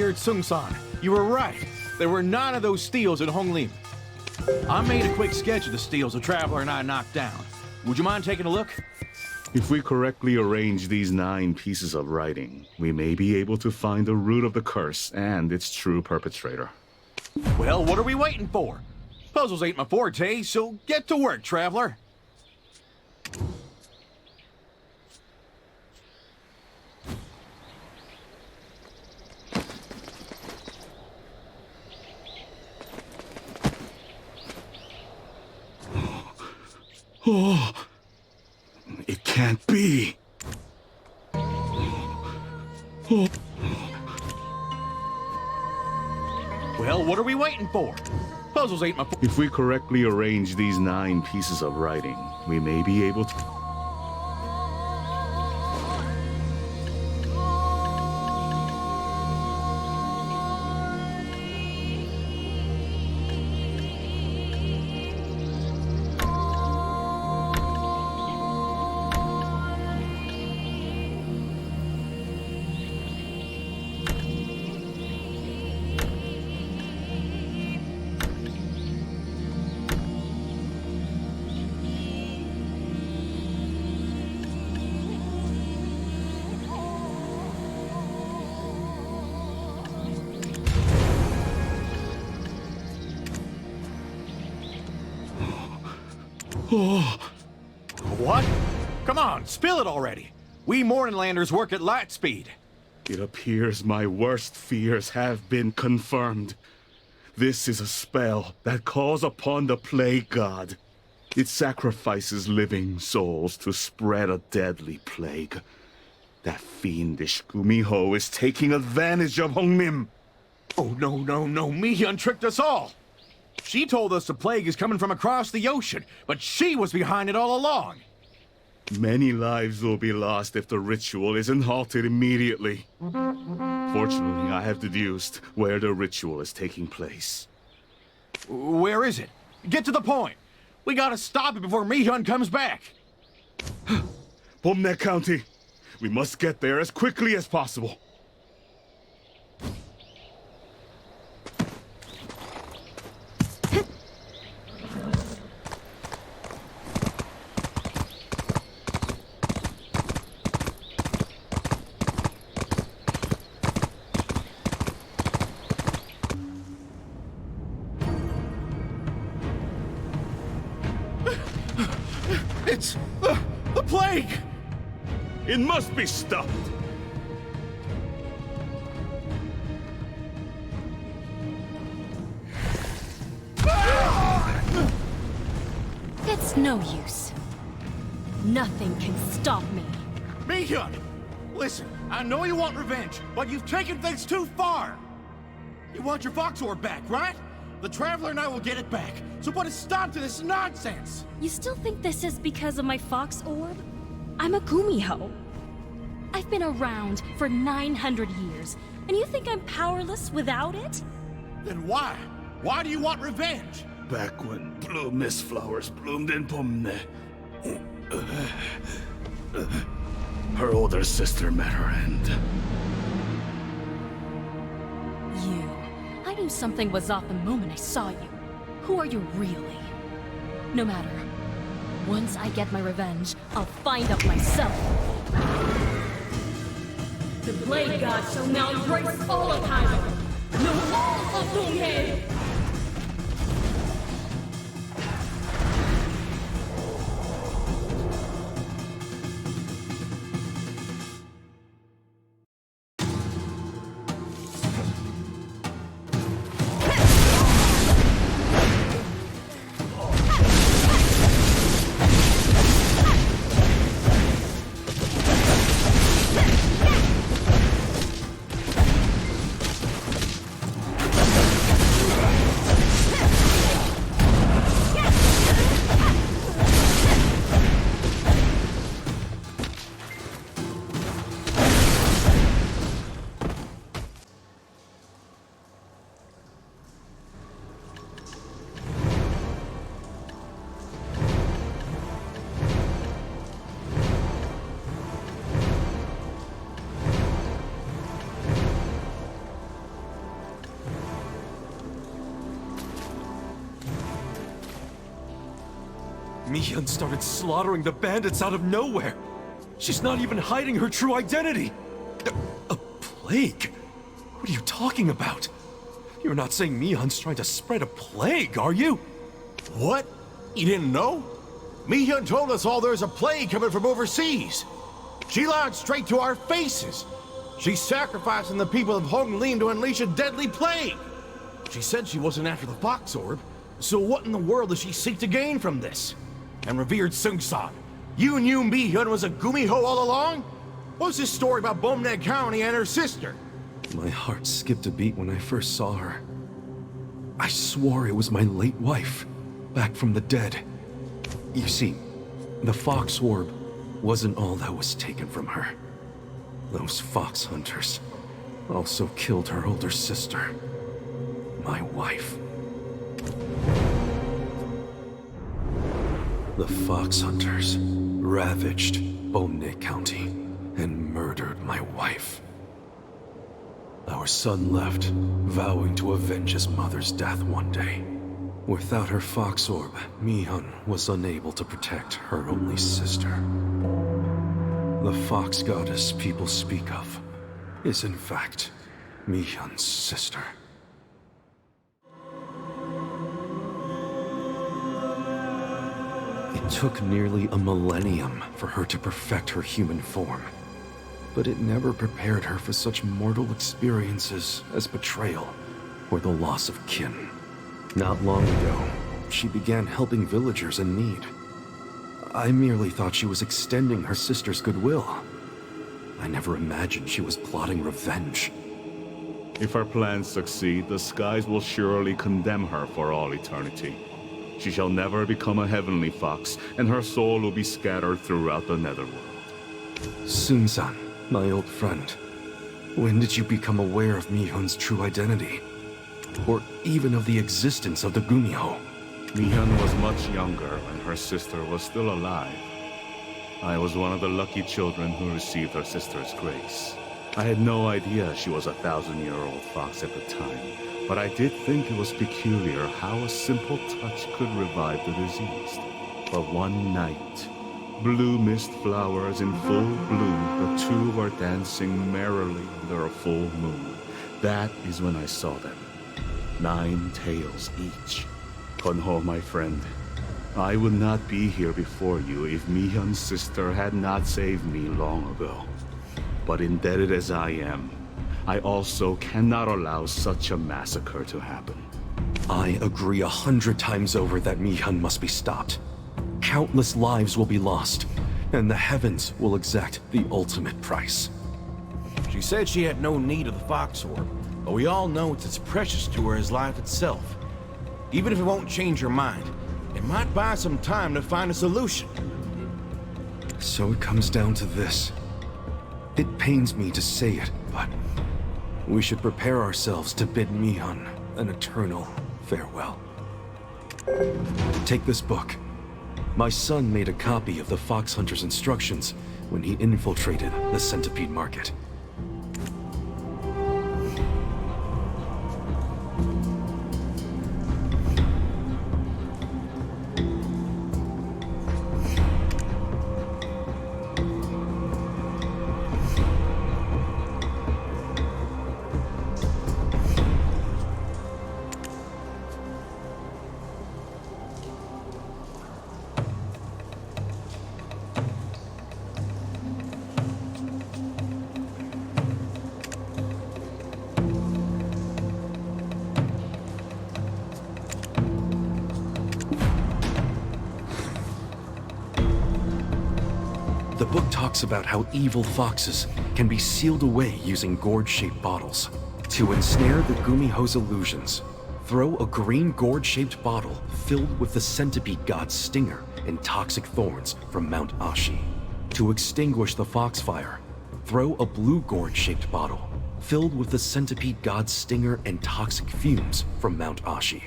earlier, Tsung-san. You were right. There were none of those steals in Honglim. I made a quick sketch of the steals the Traveler and I knocked down. Would you mind taking a look? If we correctly arrange these 9 pieces of writing, we may be able to find the root of the curse and its true perpetrator. Well, what are we waiting for? Puzzles ain't my forte, so get to work, Traveler. Oh, it can't be. Oh. Well, what are we waiting for? Puzzles ain't my If we correctly arrange these 9 pieces of writing, we may be able to... Oh. What? Come on, spill it already. We Morninglanders work at light speed. It appears my worst fears have been confirmed. This is a spell that calls upon the Plague God. It sacrifices living souls to spread a deadly plague. That fiendish Gumiho is taking advantage of Hongnim. Oh, no, Mi-hyun tricked us all. She told us the plague is coming from across the ocean, but she was behind it all along. Many lives will be lost if the ritual isn't halted immediately. Fortunately, I have deduced where the ritual is taking place. Where is it? Get to the point. We gotta stop it before Mi-hyun comes back. Bomne County. We must get there as quickly as possible. It's the plague! It must be stopped! It's no use. Nothing can stop me. Mi-hyun! Listen, I know you want revenge, but you've taken things too far! You want your Fox Orb back, right? The Traveler and I will get it back, so put a stop to this nonsense! You still think this is because of my Fox Orb? I'm a Gumiho. I've been around for 900 years, and you think I'm powerless without it? Then why? Why do you want revenge? Back when blue mist flowers bloomed in Pomne, her older sister met her end. You. I knew something was off the moment I saw you. Who are you really? No matter. Once I get my revenge, I'll find out myself. The Blade God shall now embrace all of Hyrule. No all of Doomhead! Mi-hyun started slaughtering the bandits out of nowhere. She's not even hiding her true identity. A plague? What are you talking about? You're not saying Mi-hyun's trying to spread a plague, are you? What? You didn't know? Mi-hyun told us all there's a plague coming from overseas. She lied straight to our faces. She's sacrificing the people of Honglim to unleash a deadly plague. She said she wasn't after the Fox Orb, so what in the world does she seek to gain from this? And revered Sungsan, you knew Mi-hyun was a Gumiho all along? What's this story about Bomneg County and her sister? My heart skipped a beat when I first saw her. I swore it was my late wife, back from the dead. You see, the Fox Orb wasn't all that was taken from her. Those fox hunters also killed her older sister, my wife. The fox hunters ravaged Bomneg County and murdered my wife. Our son left, vowing to avenge his mother's death one day. Without her Fox Orb, Mi-hyun was unable to protect her only sister. The Fox Goddess people speak of is in fact Mi-hyun's sister. It took nearly a millennium for her to perfect her human form, but it never prepared her for such mortal experiences as betrayal or the loss of kin. Not long ago, she began helping villagers in need. I merely thought she was extending her sister's goodwill. I never imagined she was plotting revenge. If her plans succeed, the skies will surely condemn her for all eternity. She shall never become a heavenly fox, and her soul will be scattered throughout the netherworld. Sungsan, my old friend, when did you become aware of Mi-hyun's true identity? Or even of the existence of the Gumiho? Mi-hyun was much younger when her sister was still alive. I was one of the lucky children who received her sister's grace. I had no idea she was a 1,000-year-old fox at the time, but I did think it was peculiar how a simple touch could revive the diseased. But one night, blue mist flowers in full bloom, the two were dancing merrily under a full moon. That is when I saw them. 9 tails each. Kunho, my friend, I would not be here before you if Mi-hyun's sister had not saved me long ago. But indebted as I am, I also cannot allow such a massacre to happen. I agree 100 times over that Mi-hyun must be stopped. Countless lives will be lost, and the heavens will exact the ultimate price. She said she had no need of the Fox Orb, but we all know it's as precious to her as life itself. Even if it won't change her mind, it might buy some time to find a solution. So it comes down to this. It pains me to say it, but we should prepare ourselves to bid Mi-hyun an eternal farewell. Take this book. My son made a copy of the Fox Hunter's instructions when he infiltrated the Centipede Market. The book talks about how evil foxes can be sealed away using gourd-shaped bottles. To ensnare the Gumiho's illusions, throw a green gourd-shaped bottle filled with the centipede god's stinger and toxic thorns from Mount Ashi. To extinguish the foxfire, throw a blue gourd-shaped bottle filled with the centipede god's stinger and toxic fumes from Mount Ashi.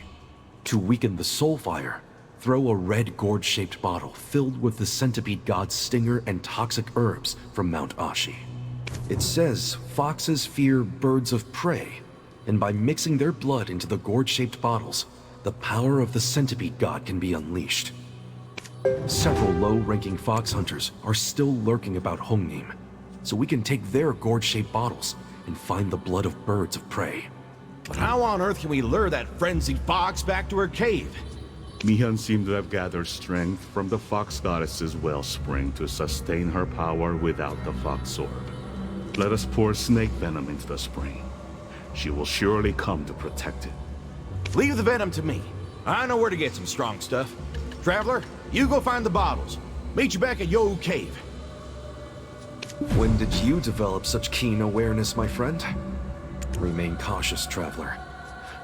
To weaken the soul fire, throw a red gourd-shaped bottle filled with the centipede god's stinger and toxic herbs from Mount Ashi. It says foxes fear birds of prey, and by mixing their blood into the gourd-shaped bottles, the power of the centipede god can be unleashed. Several low-ranking fox hunters are still lurking about Hongnim, so we can take their gourd-shaped bottles and find the blood of birds of prey. But how on earth can we lure that frenzied fox back to her cave? Mi-Hun seemed to have gathered strength from the Fox Goddess's wellspring to sustain her power without the Fox Orb. Let us pour snake venom into the spring. She will surely come to protect it. Leave the venom to me. I know where to get some strong stuff. Traveler, you go find the bottles. Meet you back at Yohu Cave. When did you develop such keen awareness, my friend? Remain cautious, Traveler.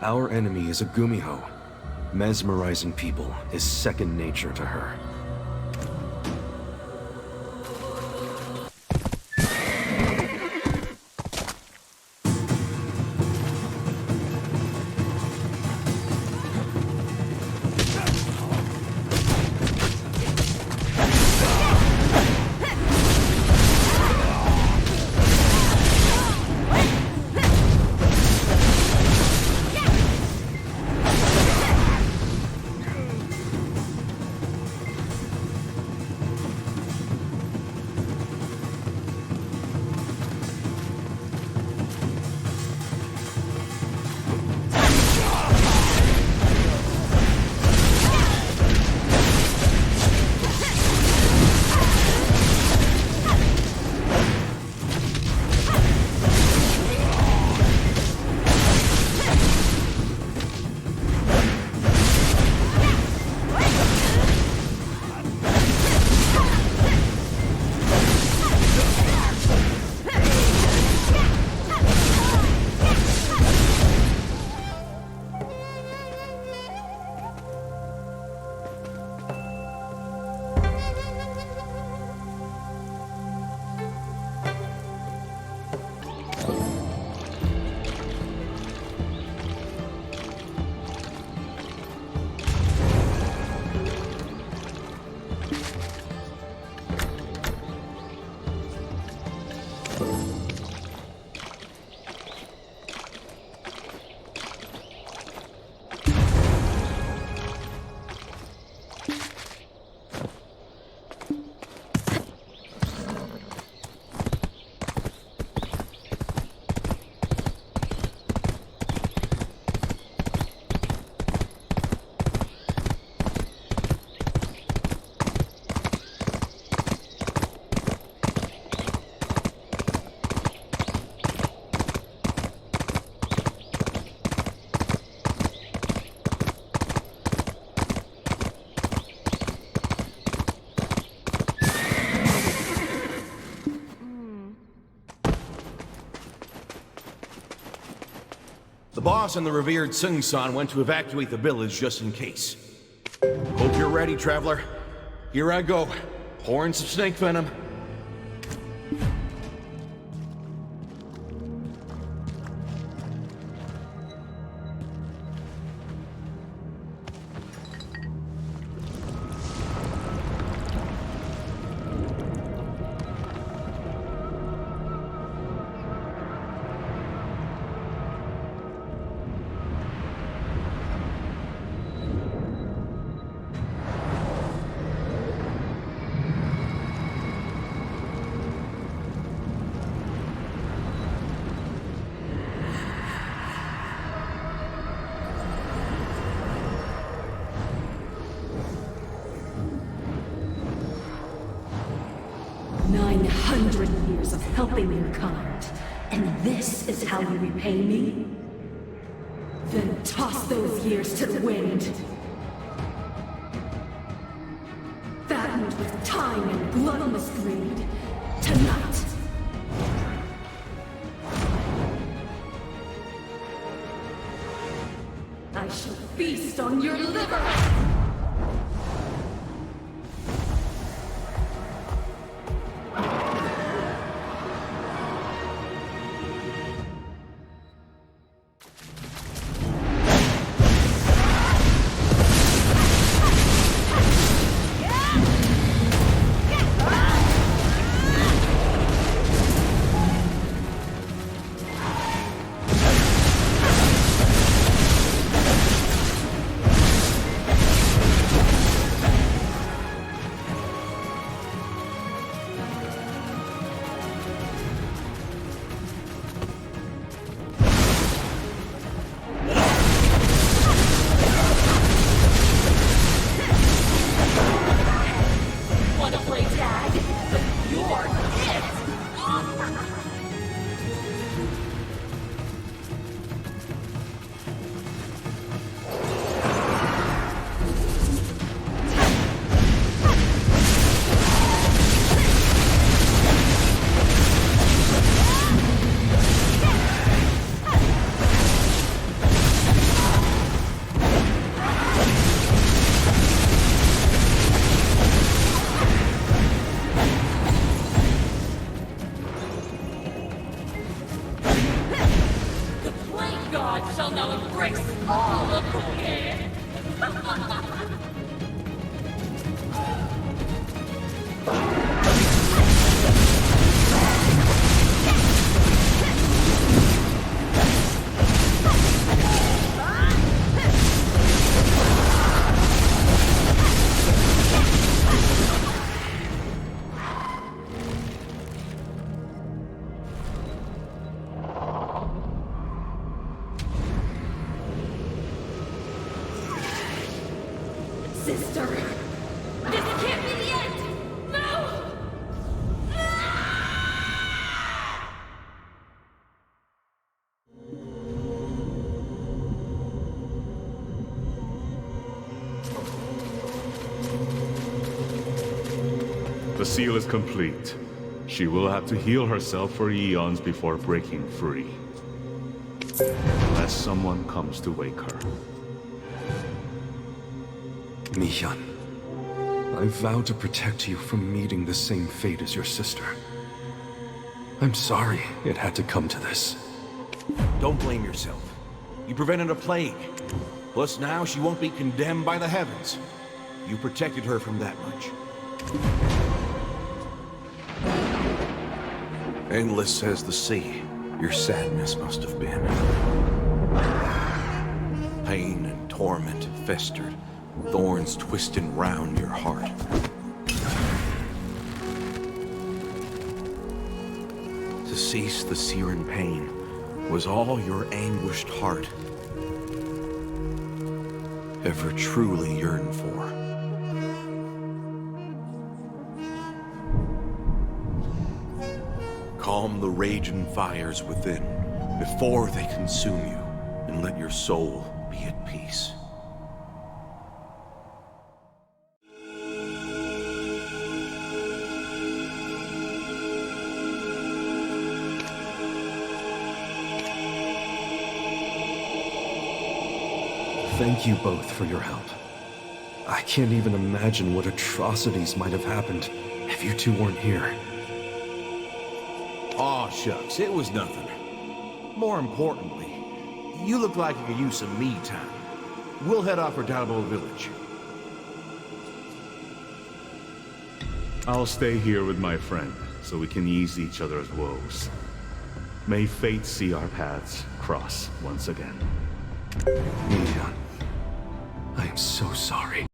Our enemy is a Gumiho. Mesmerizing people is second nature to her. The boss and the revered Sung-san went to evacuate the village just in case. Hope you're ready, Traveler. Here I go, pouring some snake venom. Years of helping mankind, and this is how you repay me? Then toss those years to the wind. Fattened with time and gluttonous greed, tonight. I shall feast on your liver! The seal is complete. She will have to heal herself for eons before breaking free. Unless someone comes to wake her. Mi-hyun, I vowed to protect you from meeting the same fate as your sister. I'm sorry it had to come to this. Don't blame yourself. You prevented a plague. Plus now she won't be condemned by the heavens. You protected her from that much. Endless as the sea, your sadness must have been. Pain and torment festered, thorns twisting round your heart. To cease the searing pain was all your anguished heart ever truly yearned for. Calm the raging fires within before they consume you, and let your soul be at peace. Thank you both for your help. I can't even imagine what atrocities might have happened if you two weren't here. Aw, shucks, it was nothing. More importantly, you look like you could use some me time. We'll head off for Dalbo Village. I'll stay here with my friend, so we can ease each other's woes. May fate see our paths cross once again. Mi-hyun, I am so sorry.